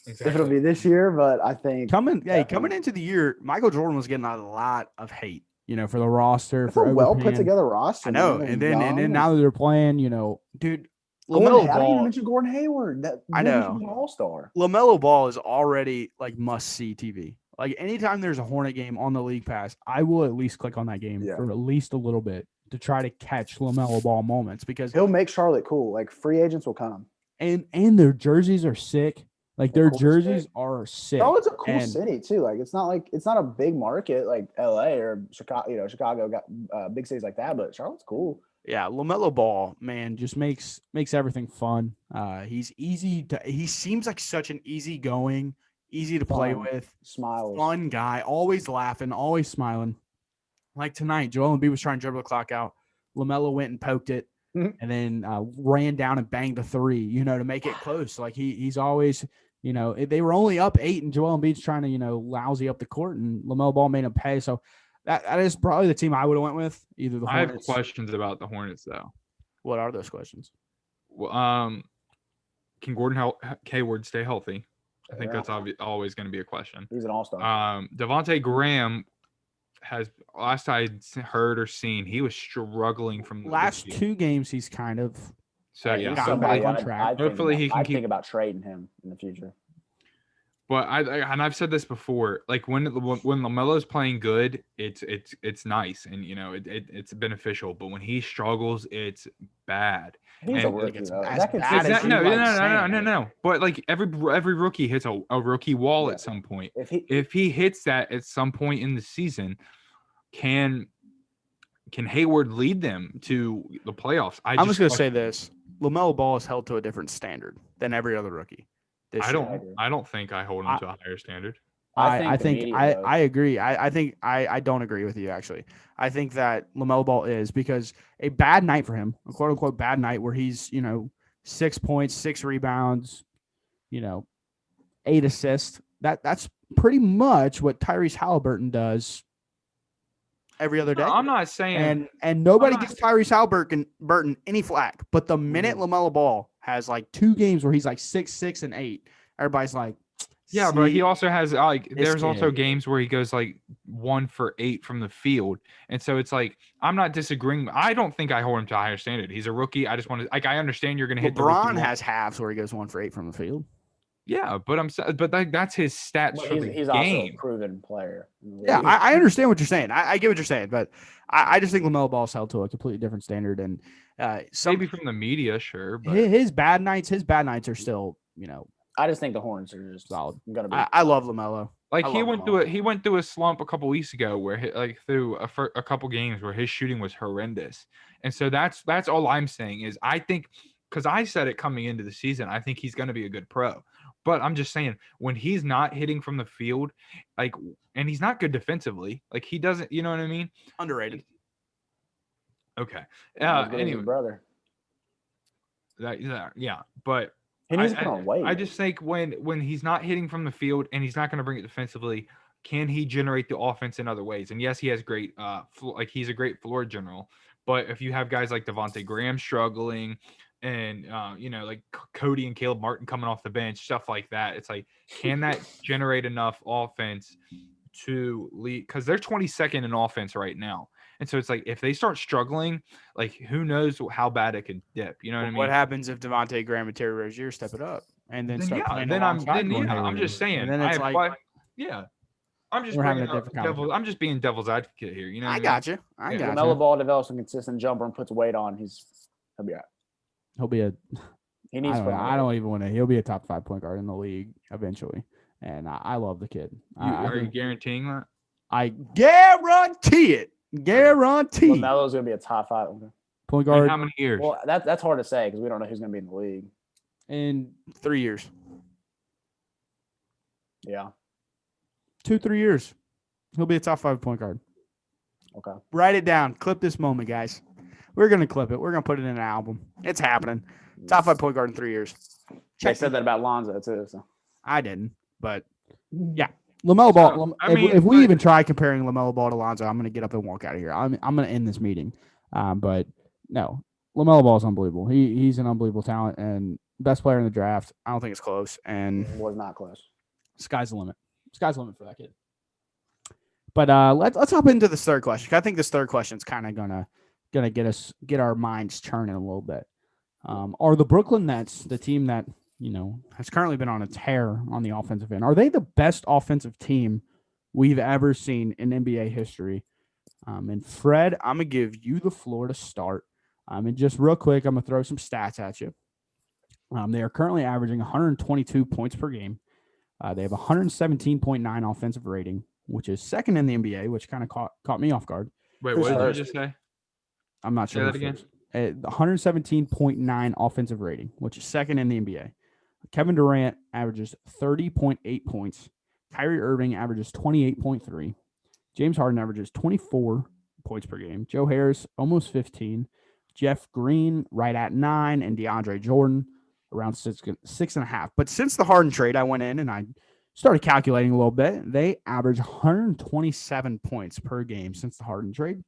if it'll be this year, but I think
coming into the year, Michael Jordan was getting a lot of hate. For the roster.
It's a well put together roster.
I know.
Man.
And then now that they're playing, dude,
LaMelo Ball. I didn't even mention Gordon Hayward.
I know.
He's an all-star.
LaMelo Ball is already like must-see TV. Like anytime there's a Hornet game on the League Pass, I will at least click on that game for at least a little bit to try to catch LaMelo Ball moments because
he'll make Charlotte cool. Like free agents will come.
And their jerseys are sick. Like their jerseys are sick.
Charlotte's a cool city too. Like it's not a big market like LA or Chicago. Chicago got big cities like that, but Charlotte's cool.
Yeah, LaMelo Ball, man, just makes everything fun. He's easy to. He seems like such an easy to play with,
smiles,
fun guy, always laughing, always smiling. Like tonight, Joel Embiid was trying to dribble the clock out. LaMelo went and poked it. And then ran down and banged a three, to make it close. Like he's always, they were only up 8 and Joel Embiid's trying to, lousy up the court and LaMelo Ball made him pay. So that is probably the team I would have went with. Either the Hornets.
I have questions about the Hornets though.
What are those questions?
Well, can Gordon Hayward stay healthy? I think that's always going to be a question.
He's an all-star.
Devontae Graham has, last I heard or seen, he was struggling from the
last 2 games. He's kind of
gotten back on track.
Hopefully he can
think about trading him in the future.
But I've said this before. Like when LaMelo's playing good, it's nice and it's beneficial. But when he struggles, it's bad.
He's a rookie though.
No. But like every rookie hits a rookie wall at some point. If he hits that at some point in the season, can Hayward lead them to the playoffs? I'm
just gonna say this: LaMelo Ball is held to a different standard than every other rookie.
I don't think I hold him to a higher standard.
I think I agree. I think I don't agree with you actually. I think that LaMelo Ball is because a bad night for him, a quote unquote bad night where he's 6 points, 6 rebounds, 8 assists. That's pretty much what Tyrese Halliburton does every other day.
No, I'm not saying
and nobody gives Tyrese Halliburton any flack. But the minute LaMelo Ball has like 2 games where he's like 6, 6, and 8, everybody's like,
yeah, but he also has there's also games where he goes like 1 for 8 from the field, and so it's like I'm not disagreeing. I don't think I hold him to a higher standard. He's a rookie. I just want to I understand you're going to hit.
LeBron has halves where he goes 1 for 8 from the field.
Yeah, but that's his stats for the
he's
game.
Also a proven player.
Yeah, I understand what you're saying. I get what you're saying, but I just think LaMelo Ball's held to a completely different standard. And
maybe from the media, sure, but
his bad nights are still,
I just think the Hornets are just
solid.
Gonna be.
I love LaMelo.
Like he went through a slump a couple weeks ago where through a couple games where his shooting was horrendous, and so that's all I'm saying is I think because I said it coming into the season, I think he's going to be a good pro. But I'm just saying, when he's not hitting from the field, like, and he's not good defensively, like he doesn't, you know what I mean?
Underrated.
Okay.
Not as good as
Anyway,
his brother.
yeah, but
He needs to put on weight.
I just think when he's not hitting from the field and he's not going to bring it defensively, can he generate the offense in other ways? And yes, he has great like he's a great floor general. But if you have guys like Devontae Graham struggling, and like Cody and Caleb Martin coming off the bench, stuff like that, it's like, can that generate enough offense to lead? Because they're 22nd in offense right now. And so it's like, if they start struggling, like, who knows how bad it can dip? You know what I mean?
What happens if Devontae Graham and Terry Rozier step it up and then start playing alongside Gordon
I'm
Hayward?
just saying.
And then it's
yeah. I'm just
We're having
bringing
a
up
different conversation.
I'm just being devil's advocate here. You know,
I
what
got you.
Yeah.
got
LaMelo
you.
Ball develops a consistent jumper and puts weight on. He'll be all right.
He'll be a.
He needs to put on
I
weight.
don't even want to. He'll be a top 5 point guard in the league eventually, and I love the kid.
Are you guaranteeing that?
I guarantee it. Guarantee.
LaMelo's gonna be a top 5
point
In
guard
how many years?
Well, that's hard to say because we don't know who's gonna be in the league.
in 3 years.
Yeah.
2-3 years. He'll be a top 5 point guard.
Okay.
Write it down. Clip this moment, guys. We're gonna clip it. We're gonna put it in an album. It's happening. Top 5 point guard in 3 years.
They said that about Lonzo too. So
I didn't, but yeah. LaMelo Ball. If we even try comparing LaMelo Ball to Lonzo, I'm going to get up and walk out of here. I'm going to end this meeting. But no, LaMelo Ball is unbelievable. He's an unbelievable talent and best player in the draft. I don't think it's close. And
it was not close.
Sky's the limit. Sky's the limit for that kid. But let's hop into this third question. I think this third question is kind of gonna get our minds churning a little bit. Are the Brooklyn Nets, the team that has currently been on a tear on the offensive end, are they the best offensive team we've ever seen in NBA history? And Fred, I'm going to give you the floor to start. And just real quick, I'm going to throw some stats at you. They are currently averaging 122 points per game. They have 117.9 offensive rating, which is second in the NBA, which kind of caught me off guard.
Wait, what did you just say?
I'm not sure.
Say that again.
117.9 offensive rating, which is second in the NBA. Kevin Durant averages 30.8 points. Kyrie Irving averages 28.3. James Harden averages 24 points per game. Joe Harris, almost 15. Jeff Green, right at 9. And DeAndre Jordan, around 6.5. But since the Harden trade, I went in and I started calculating a little bit. They average 127 points per game since the Harden trade.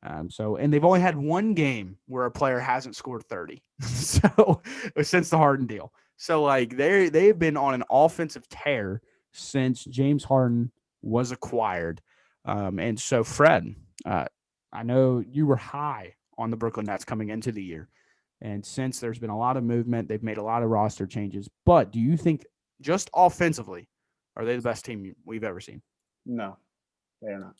And they've only had one game where a player hasn't scored 30. So since the Harden deal. So like they've been on an offensive tear since James Harden was acquired. And so Fred, I know you were high on the Brooklyn Nets coming into the year. And since there's been a lot of movement, they've made a lot of roster changes. But do you think just offensively, are they the best team we've ever seen?
No, they are not.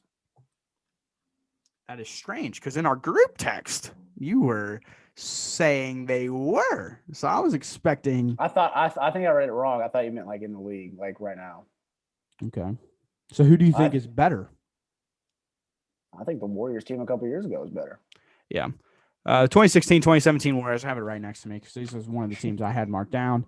That is strange because in our group text, you were saying they were. So I was expecting.
I think I read it wrong. I thought you meant like in the league, like right now.
Okay. So who do you think is better?
I think the Warriors team a couple years ago was better.
Yeah. 2016-2017 Warriors. I have it right next to me because this is one of the teams I had marked down.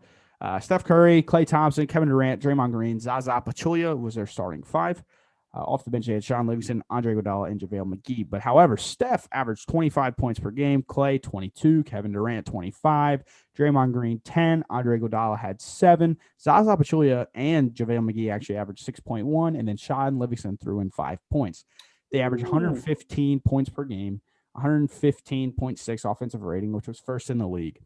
Steph Curry, Klay Thompson, Kevin Durant, Draymond Green, Zaza Pachulia was their starting 5. Off the bench, they had Sean Livingston, Andre Iguodala, and JaVale McGee. But however, Steph averaged 25 points per game, Klay 22, Kevin Durant 25, Draymond Green 10, Andre Iguodala had 7, Zaza Pachulia and JaVale McGee actually averaged 6.1, and then Sean Livingston threw in 5 points. They averaged 115 points per game, 115.6 offensive rating, which was first in the league.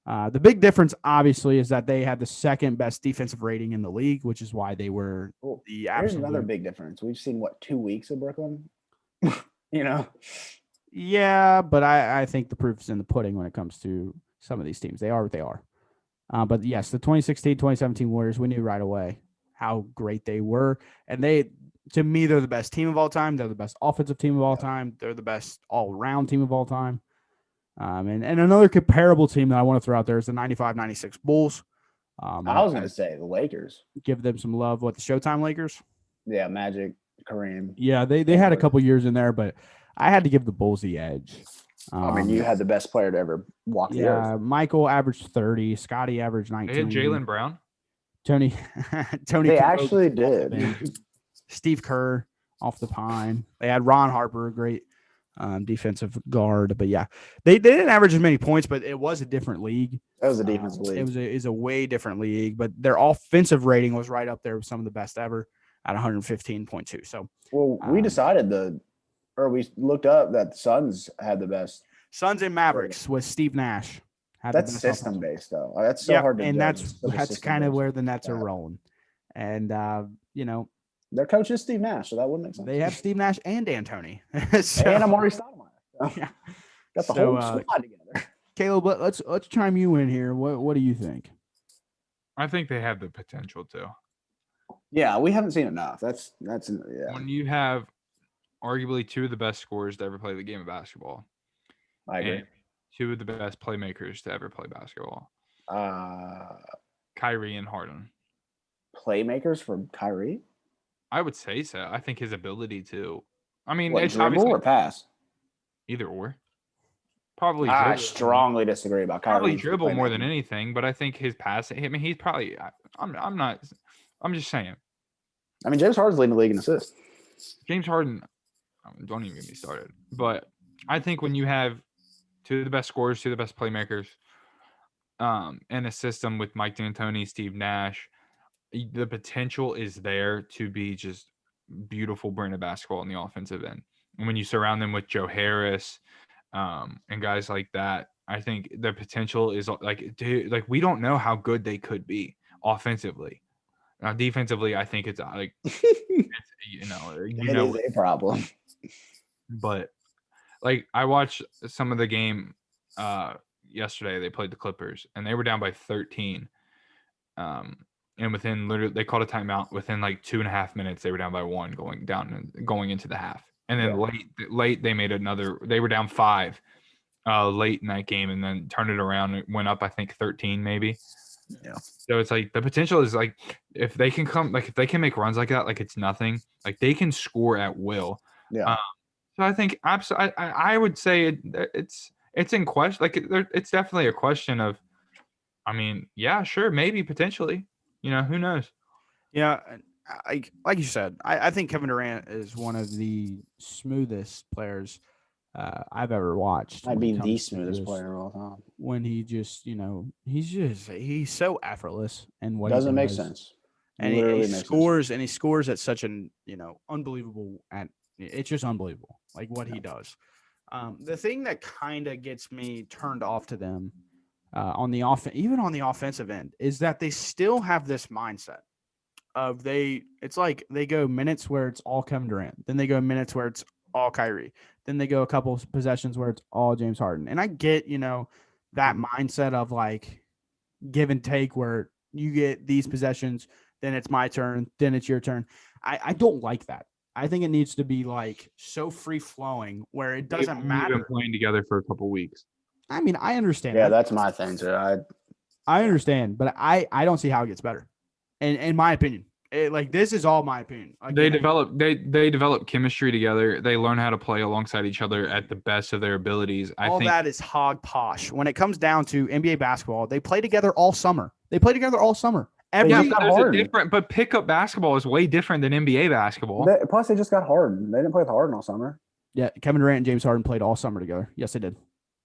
The big difference, obviously, is that they had the second best defensive rating in the league, which is why they were the absolute.
There's another big difference. We've seen, 2 weeks of Brooklyn?
Yeah, but I think the proof is in the pudding when it comes to some of these teams. They are what they are. But yes, the 2016-2017 Warriors, we knew right away how great they were. And to me, they're the best team of all time. They're the best offensive team of all time. They're the best all-around team of all time. And another comparable team that I want to throw out there is the 95-96 Bulls.
I was going to say the Lakers.
Give them some love. What, the Showtime Lakers?
Yeah, Magic, Kareem.
Yeah, they had a couple years in there, but I had to give the Bulls the edge.
You had the best player to ever walk the earth.
Michael averaged 30. Scotty averaged 19.
They had Jaylen Brown.
Tony
They
Kukoc
actually
off the bench.
did.
Steve Kerr off the pine. They had Ron Harper, a great defensive guard. But yeah, they didn't average as many points, but it was a different league.
That was a defensive league.
It was a way different league, but their offensive rating was right up there with some of the best ever at 115.2. So,
well, we decided we looked up that the Suns had the best.
Suns and Mavericks with Steve Nash.
That's system based though. That's so hard to
and
judge.
that's kind of where the Nets are rolling. And
their coach is Steve Nash, so that wouldn't make sense.
They have Steve Nash and D'Antoni.
And Amari Stoudemire. So
yeah.
Got the whole squad together.
Caleb, let's chime you in here. What do you think?
I think they have the potential to.
Yeah, we haven't seen enough. That's
When you have arguably two of the best scorers to ever play the game of basketball.
I agree.
And two of the best playmakers to ever play basketball. Kyrie and Harden.
Playmakers for Kyrie?
I would say so. I think his ability to. I mean,
it's dribble or pass?
Either or. Probably.
I strongly disagree about Kyrie.
Probably dribble more than anything, but I think his passing. I mean, he's probably. I'm not. I'm just saying.
I mean, James Harden's leading the league in assists.
James Harden. Don't even get me started. But I think when you have two of the best scorers, two of the best playmakers, and a system with Mike D'Antoni, Steve Nash, the potential is there to be just beautiful brand of basketball in the offensive end. And when you surround them with Joe Harris and guys like that, I think the potential is like we don't know how good they could be offensively. Now, defensively, I think it's like it is a
problem.
But like I watched some of the game yesterday. They played the Clippers and they were down by 13. And within literally, they called a timeout. Within like 2.5 minutes, they were down by 1, going into the half. And then late, they made another. They were down 5 late in that game, and then turned it around. It went up, I think, 13 maybe.
Yeah.
So it's like the potential is like if they can make runs like that, like it's nothing. Like they can score at will.
Yeah.
So I think I would say it's in question. Like it's definitely a question of. I mean, yeah, sure, maybe potentially. Who knows?
Yeah, like you said, I think Kevin Durant is one of the smoothest players I've ever watched.
Might be the smoothest player of all time.
When he just, he's so effortless and what
doesn't make sense.
And he scores and he scores at such an unbelievable it's just unbelievable like what he does. The thing that kind of gets me turned off to them. Even on the offensive end, is that they still have this mindset of it's like they go minutes where it's all Kevin Durant, then they go minutes where it's all Kyrie, then they go a couple of possessions where it's all James Harden. And I get, that mindset of like give and take where you get these possessions, then it's my turn, then it's your turn. I don't like that. I think it needs to be like so free flowing where it doesn't matter.
They've been playing together for a couple weeks.
I mean, I understand.
Yeah, that's my thing too.
I understand, but I don't see how it gets better. In my opinion, this is all my opinion.
Again, they develop chemistry together. They learn how to play alongside each other at the best of their abilities. I think
that is hog posh. When it comes down to NBA basketball, they play together all summer. But
pickup basketball is way different than NBA basketball.
Plus, they just got Harden. They didn't play with Harden all summer.
Yeah, Kevin Durant and James Harden played all summer together. Yes, they did.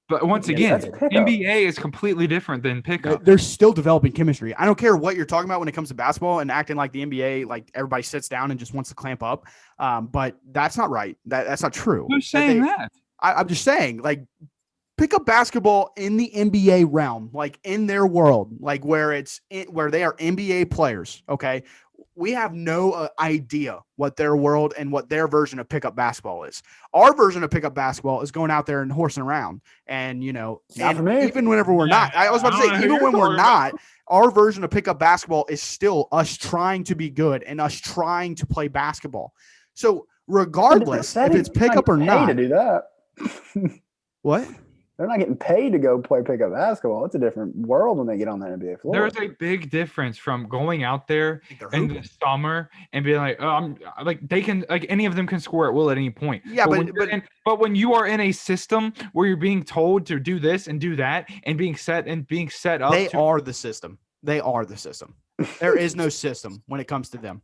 But once again, NBA is completely different than pickup.
They're still developing chemistry. I don't care what you're talking about when it comes to basketball and acting like the NBA, like everybody sits down and just wants to clamp up. But that's not right. That's not true.
Who's saying that?
I'm just saying, like, pickup basketball in the NBA realm, like in their world, like where they are NBA players. Okay. We have no idea what their world and what their version of pickup basketball is. Our version of pickup basketball is going out there and horsing around. And, even whenever we're not, I was about to say, even when we're not, our version of pickup basketball is still us trying to be good and us trying to play basketball. So regardless if it's pickup or not.
To do that.
What?
They're not getting paid to go play pickup basketball. It's a different world when they get on the NBA floor.
There's a big difference from going out there in the summer and being like, they can, like, any of them can score at will at any point.
Yeah,
but when you are in a system where you're being told to do this and do that and being set up,
they are the system.
They are the system. There is no system when it comes to them.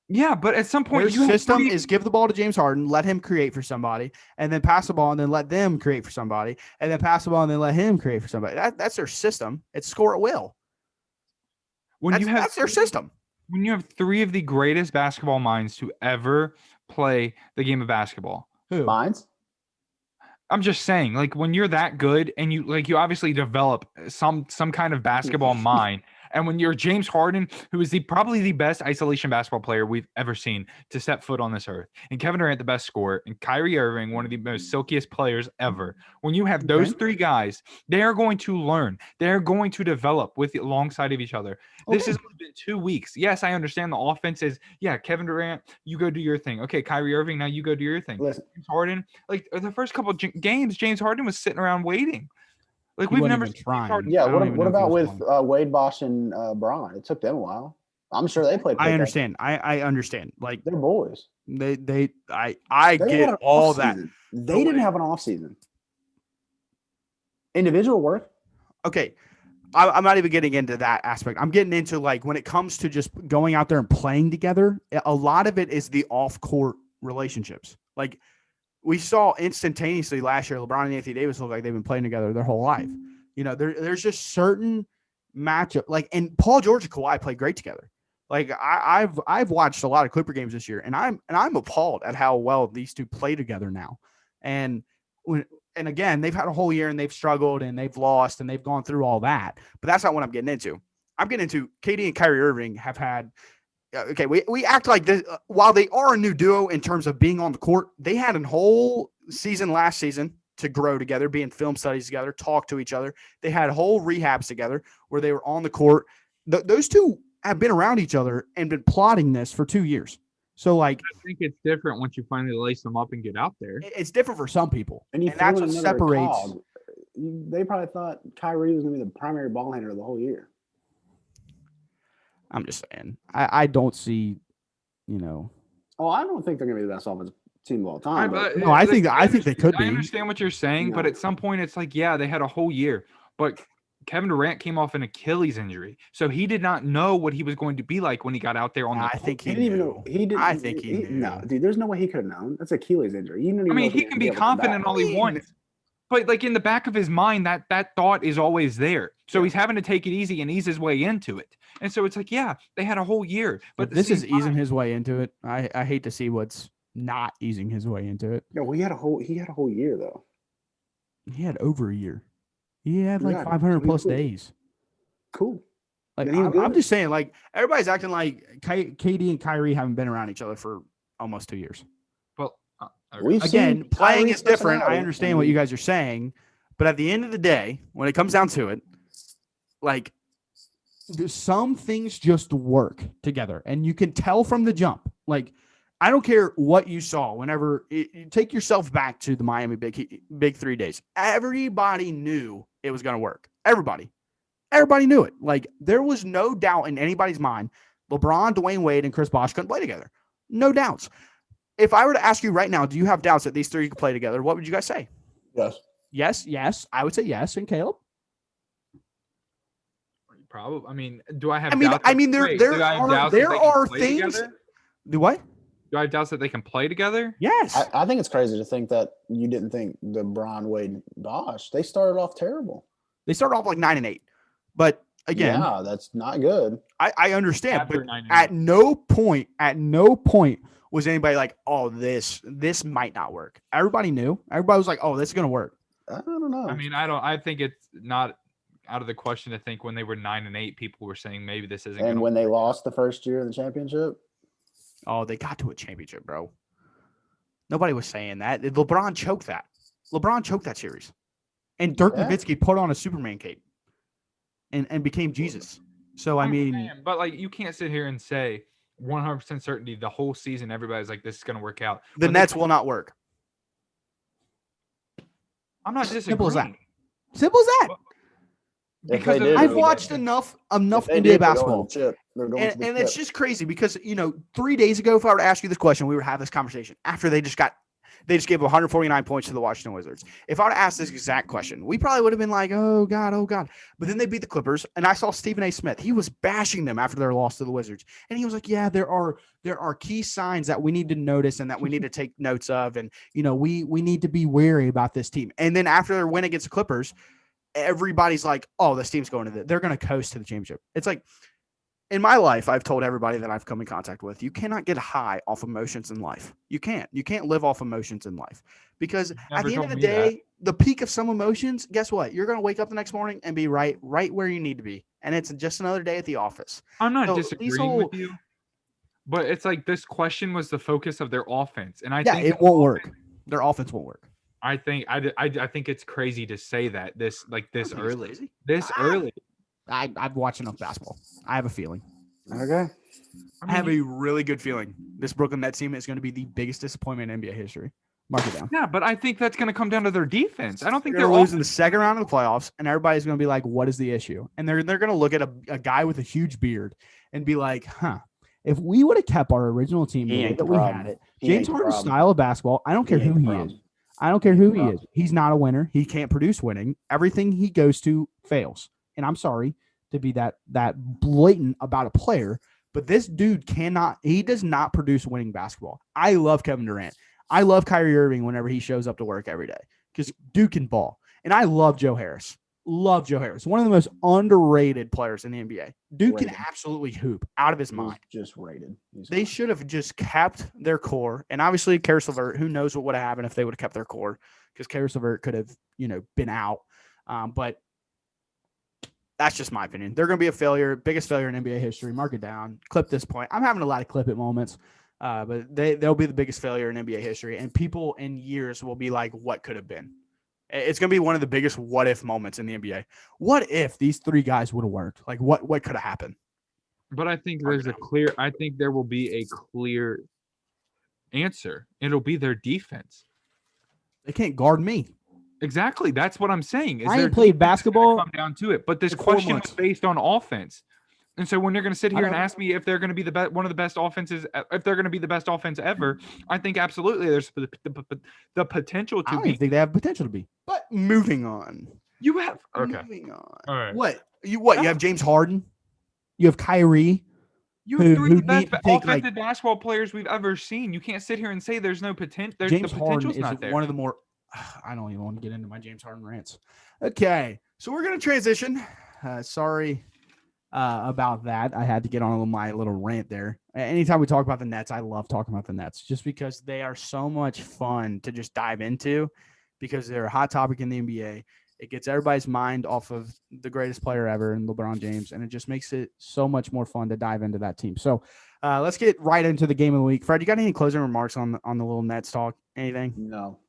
Yeah, but at some point,
Their system is give the ball to James Harden, let him create for somebody, and then pass the ball, and then let them create for somebody, and then pass the ball, and then let him create for somebody. That's their system. It's score at will. That's their system.
When you have three of the greatest basketball minds to ever play the game of basketball.
Who?
Mines?
I'm just saying, like, when you're that good and you obviously develop some kind of basketball mind. And when you're James Harden, who is probably the best isolation basketball player we've ever seen to set foot on this earth, and Kevin Durant, the best scorer, and Kyrie Irving, one of the most silkiest players ever. When you have those three guys, they are going to learn. They're going to develop alongside of each other. Okay. This has only been 2 weeks. Yes, I understand the offense is, Kevin Durant, you go do your thing. Okay, Kyrie Irving, now you go do your thing.
Listen.
James Harden, like the first couple of games, James Harden was sitting around waiting. Like
He
we've
wasn't
never
even
seen
trying.
Harden.
Yeah,
I don't even
what
know if he
about
was
with
playing.
Wade, Bosch, and Braun? It took them a while. I'm sure they played.
I understand. I understand. Like
they're boys.
I
They
get
had an
all
off
that.
season. They didn't have an off season. Individual work.
Okay. I'm not even getting into that aspect. I'm getting into like when it comes to just going out there and playing together, a lot of it is the off-court relationships. Like we saw instantaneously last year, LeBron and Anthony Davis look like they've been playing together their whole life. You know, there's just certain matchup, like, and Paul George and Kawhi play great together. Like I've watched a lot of Clipper games this year, and I'm appalled at how well these two play together now. And again, they've had a whole year and they've struggled and they've lost and they've gone through all that. But that's not what I'm getting into. I'm getting into KD and Kyrie Irving have had. Okay, we act like this while they are a new duo in terms of being on the court. They had a whole season last season to grow together, be in film studies together, talk to each other. They had whole rehabs together where they were on the court. Those two have been around each other and been plotting this for 2 years. So, like,
I think it's different once you finally lace them up and get out there.
It's different for some people,
And
that's what separates.
They probably thought Kyrie was going to be the primary ball handler the whole year.
I'm just saying, I don't see, you know.
Oh, I don't think they're going to be the best offensive team of all time.
No, I think they could be.
I understand what you're saying,
No.
but at some point it's like, yeah, they had a whole year, but Kevin Durant came off an Achilles injury, so he did not know what he was going to be like when he got out there on the court.
I think
he didn't even know. He didn't.
I think he knew.
No, dude, there's no way he could have known. That's Achilles injury. He didn't even
I mean,
know if
he can be
was gonna come
confident
back.
all he wants, but like in the back of his mind, that thought is always there. So he's having to take it easy and ease his way into it. And so it's like, yeah, they had a whole year, but
If this is easing his way into it. I hate to see what's not easing his way into it.
No, he had a whole year though.
He had over a year. He had like
Yeah,
500 plus
cool.
days.
Cool.
Like
Then he's
I'm
good.
just saying, like everybody's acting like KD and Kyrie haven't been around each other for almost 2 years.
well,
We've
Again,
seen
playing
Kyrie's
is different. I
personality.
understand what you guys are saying, but at the end of the day, when it comes down to it, like some things just work together, and you can tell from the jump. Like I don't care what you saw. Whenever you take yourself back to the Miami Big 3 days, everybody knew it was going to work. Everybody knew it. Like there was no doubt in anybody's mind. LeBron, Dwayne Wade, and Chris Bosh couldn't play together. No doubts. If I were to ask you right now, do you have doubts that these three could play together? What would you guys say?
Yes.
Yes. I would say yes. And Caleb?
probably. I mean, do I have?
I mean,
doubts
I mean,
that-
there
wait,
there
do I have
are
doubts that
there
they can
are
play
things.
together?
Do what?
Do I have doubts that they can play together?
Yes.
I think it's crazy to think that you didn't think the Braun Wade Bosh. They started off terrible.
They started off like 9-8, but again,
Yeah, that's not good.
I understand.
After
But
9-8.
at no point was anybody like, oh, this might not work. Everybody knew. Everybody was like, oh, this is gonna work.
I don't know.
I mean, I think it's not out of the question to think when they were 9-8, people were saying maybe this isn't.
And
gonna
when they
work.
lost the first year of the championship,
Oh, they got to a championship, bro. Nobody was saying that. LeBron choked that. LeBron choked that series. And Dirk
Yeah.
Nowitzki put on a Superman cape and became Jesus. So, I
I'm
mean,
saying, but like you can't sit here and say 100% certainty the whole season everybody's like this is going to work out.
the
When they-
Nets will not work.
I'm not disagreeing.
Simple as that. Simple as that.
If
Because
they did,
I've
it would-
watched enough
if they
NBA
did, they're going to
basketball.
the chip. They're going to the
And it's
chip.
just crazy because, 3 days ago, if I were to ask you this question, we would have this conversation after they just got They just gave 149 points to the Washington Wizards. If I would have asked this exact question, we probably would have been like, oh God, oh God. But then they beat the Clippers, and I saw Stephen A. Smith. He was bashing them after their loss to the Wizards. And he was like, yeah, there are key signs that we need to notice and that we need to take notes of. And, we need to be wary about this team. And then after their win against the Clippers, everybody's like, oh, this team's going to they're going to coast to the championship. It's like, in my life, I've told everybody that I've come in contact with, you cannot get high off emotions in life. You can't live off emotions in life because at the end of the day, the peak of some emotions, guess what? You're going to wake up the next morning and be right where you need to be. And it's just another day at the office.
I'm not disagreeing with you, but it's like this question was the focus of their offense. And I think
it won't work. Their offense won't work.
I think it's crazy to say that this early.
I've watched enough basketball. I have a feeling.
Okay.
I have a really good feeling this Brooklyn Nets team is going to be the biggest disappointment in NBA history. Mark it down.
Yeah, but I think that's going to come down to their defense. I don't think
they're losing the second round of the playoffs, and everybody's going to be like, "What is the issue?" And they're going to look at a guy with a huge beard and be like, "Huh? If we would have kept our original team the way that we had it, James Harden's style of basketball. I don't care who he is. I don't care who he is. He's not a winner. He can't produce winning. Everything he goes to fails. And I'm sorry to be that blatant about a player, but this dude he does not produce winning basketball. I love Kevin Durant. I love Kyrie Irving whenever he shows up to work every day because dude can ball. And I love Joe Harris. Love Joe Harris. One of the most underrated players in the NBA. Dude can absolutely hoop out of his mind.
Just rated.
They should have just kept their core. And obviously, Karis LeVert, who knows what would have happened if they would have kept their core because Karis LeVert could have, been out. But that's just my opinion. They're going to be a failure, biggest failure in NBA history. Mark it down. Clip this point. I'm having a lot of clip it moments, but they'll be the biggest failure in NBA history. And people in years will be like, what could have been? It's going to be one of the biggest what if moments in the NBA. What if these three guys would have worked? Like what could have happened?
But I think I think there will be a clear answer. It'll be their defense.
They can't guard me.
Exactly. That's what I'm saying.
I ain't played basketball.
Come down to it. But this question was based on offense. And so when you're going to sit here and ask me if they're going to be one of the best offenses, if they're going to be the best offense ever, I think absolutely there's the potential to be.
I think they have potential to be. But moving on.
You have
moving on.
All right.
What? You have James Harden. You have Kyrie.
You have three of the best offensive basketball players we've ever seen. You can't sit here and say there's no potential.
James Harden is one of the more. I don't even want to get into my James Harden rants. Okay, so we're gonna transition. Sorry about that. I had to get on my little rant there. Anytime we talk about the Nets, I love talking about the Nets just because they are so much fun to just dive into because they're a hot topic in the NBA. It gets everybody's mind off of the greatest player ever in LeBron James, and it just makes it so much more fun to dive into that team. So let's get right into the game of the week. Fred, you got any closing remarks on the little Nets talk? Anything?
No.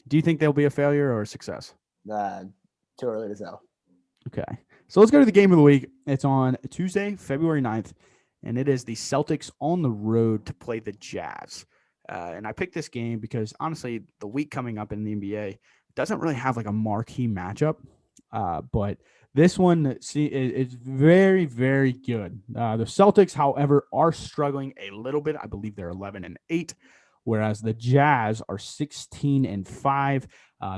Do you think they'll be a failure or a success?
Too early to tell.
Okay. So let's go to the game of the week. It's on Tuesday, February 9th, and it is the Celtics on the road to play the Jazz. And I picked this game because, honestly, the week coming up in the NBA doesn't really have like a marquee matchup. But this one is very, very good. The Celtics, however, are struggling a little bit. I believe they're 11-8. Whereas the Jazz are 16-5.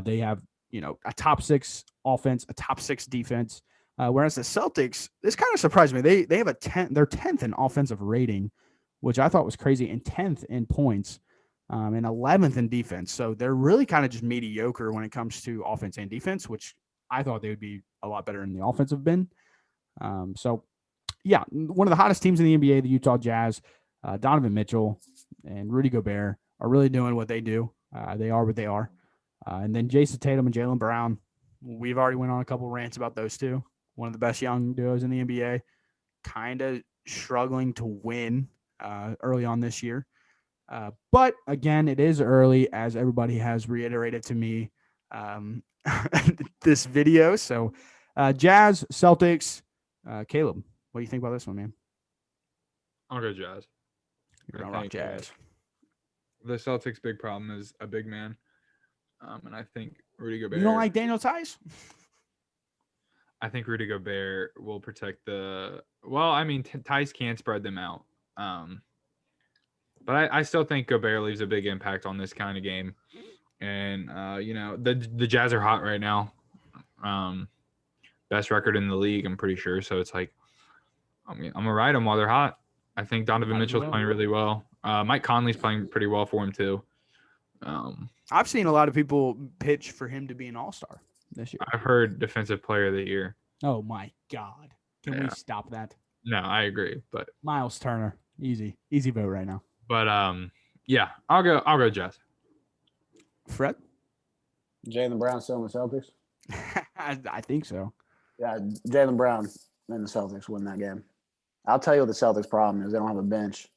They have, a top 6 offense, a top 6 defense. Whereas the Celtics, this kind of surprised me. They have they're 10th in offensive rating, which I thought was crazy, and 10th in points, and 11th in defense. So they're really kind of just mediocre when it comes to offense and defense, which I thought they would be a lot better in the offensive bin. So yeah, one of the hottest teams in the NBA, the Utah Jazz, Donovan Mitchell and Rudy Gobert are really doing what they do. They are what they are. And then Jason Tatum and Jaylen Brown, we've already went on a couple rants about those two. One of the best young duos in the NBA, kind of struggling to win early on this year. But again, it is early, as everybody has reiterated to me this video. So Jazz, Celtics, Caleb, what do you think about this one, man?
I'll go Jazz.
You're going to rock Jazz.
The Celtics' big problem is a big man. And I think Rudy Gobert.
You don't like Daniel Tice?
I think Rudy Gobert will protect Tice can spread them out. But I still think Gobert leaves a big impact on this kind of game. And the Jazz are hot right now. Best record in the league, I'm pretty sure. So it's like, I'm gonna ride them while they're hot. I think Donovan Mitchell's playing really well. Mike Conley's playing pretty well for him too.
I've seen a lot of people pitch for him to be an all-star this year.
I've heard Defensive Player of the Year.
Oh my God! Can we
Yeah.
stop that?
No, I agree, but
Miles Turner, easy vote right now.
but yeah, I'll go Jazz.
Fred,
Jaylen Brown still in the Celtics?
I think so.
Yeah, Jaylen Brown and the Celtics win that game. I'll tell you what the Celtics' problem is. They don't have a bench.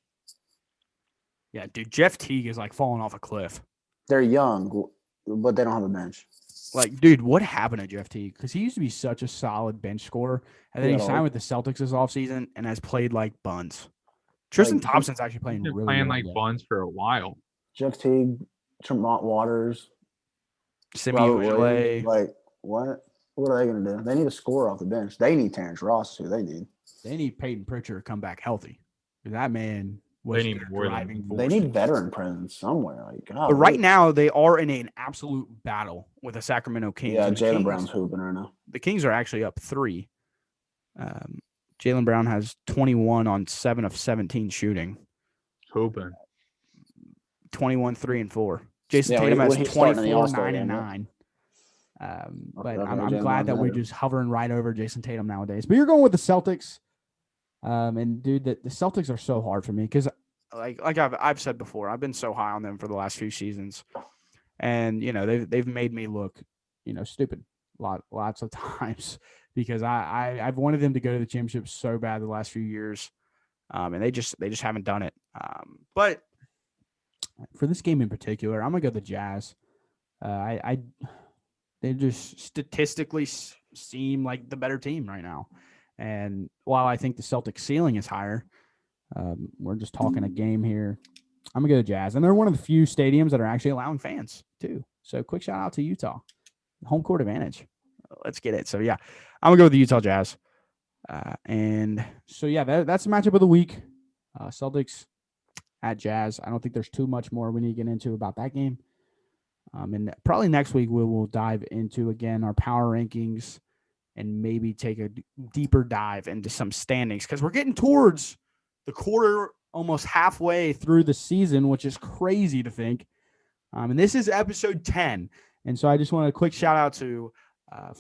Yeah, dude, Jeff Teague is like falling off a cliff.
They're young, but they don't have a bench.
Like, dude, what happened to Jeff Teague? Because he used to be such a solid bench scorer, and then he signed with the Celtics this offseason and has played like buns. Tristan Thompson's actually playing
He's
really
playing
well
like
again.
buns for a while.
Jeff Teague, Tremont Waters,
Simi
Robert
Ujale.
Williams. Like, what? What are they going to do? They need a scorer off the bench. They need Terrence Ross, who they need.
They need Peyton Pritchard to come back healthy. That man was
They need
their
more than-
driving force.
They need veteran presence somewhere. Like, God,
But right now, they are in an absolute battle with the Sacramento Kings.
yeah,
And the
Jaylen
Kings-
Brown's hooping right now.
The Kings are actually up 3. Jaylen Brown has 21 on 7 of 17 shooting.
Hooping.
21, 3, and 4. Jason
Yeah,
Tatum
when
has
he's starting in the
24,
All-Star
9, and
game, yeah.
9. But
Okay,
I'm
Jaylen
glad that
Brown's
we're
better.
just hovering right over Jason Tatum nowadays. But you're going with the Celtics. And dude, the Celtics are so hard for me because like I've said before, I've been so high on them for the last few seasons. And they've made me look, stupid lots of times because I've wanted them to go to the championship so bad the last few years. And they just haven't done it. But for this game in particular, I'm gonna go the Jazz. They just statistically seem like the better team right now. And while I think the Celtics ceiling is higher, we're just talking a game here. I'm gonna go the Jazz, and they're one of the few stadiums that are actually allowing fans too. So quick shout out to Utah, home court advantage. Let's get it. So yeah, I'm gonna go with the Utah Jazz. And so yeah, that's the matchup of the week. Celtics at Jazz. I don't think there's too much more we need to get into about that game. And probably next week we will dive into again our power rankings and maybe take a deeper dive into some standings because we're getting towards the quarter, almost halfway through the season, which is crazy to think. And this is episode 10. And so I just want a quick shout out to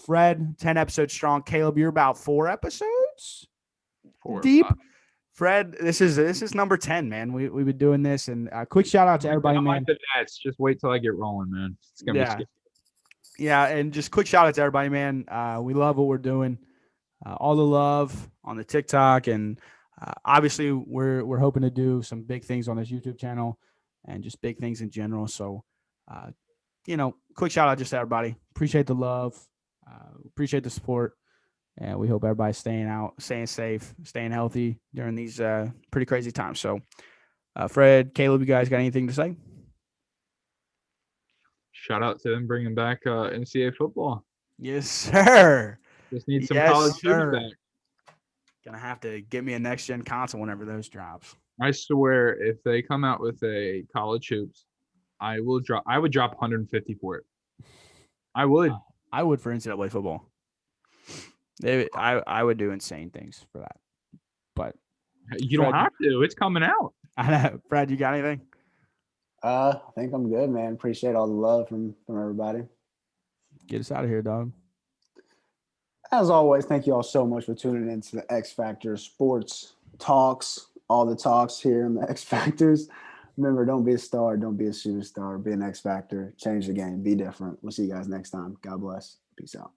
Fred, 10 episodes strong. Caleb, you're about 4 episodes
4 or
deep.
5.
Fred, this is number 10, man. We've been doing this, and quick shout out to everybody,
I'm
man.
like the Nets. Just wait till I get rolling, man. It's gonna be scary.
Yeah, and just quick shout out to everybody, man. We love what we're doing. All the love on the TikTok, and obviously we're hoping to do some big things on this YouTube channel, and just big things in general. So, quick shout out just to everybody. Appreciate the love, appreciate the support, and we hope everybody's staying safe, staying healthy during these pretty crazy times. So, Fred, Caleb, you guys got anything to say?
Shout out to them bringing back NCAA football.
Yes, sir.
Just need some
Yes,
college
sir.
hoops back.
Gonna have to get me a next gen console whenever those drops.
I swear, if they come out with a college hoops, I would drop 150 for it. I would.
I would for NCAA football. I would do insane things for that. But
You don't
Fred,
have to. It's coming out.
Fred, you got anything?
I think I'm good, man. Appreciate all the love from everybody.
Get us out of here, dog.
As always, thank you all so much for tuning in to the X Factor Sports Talks, all the talks here in the X Factors. Remember, don't be a star, don't be a superstar, be an X Factor, change the game, be different. We'll see you guys next time. God bless. Peace out.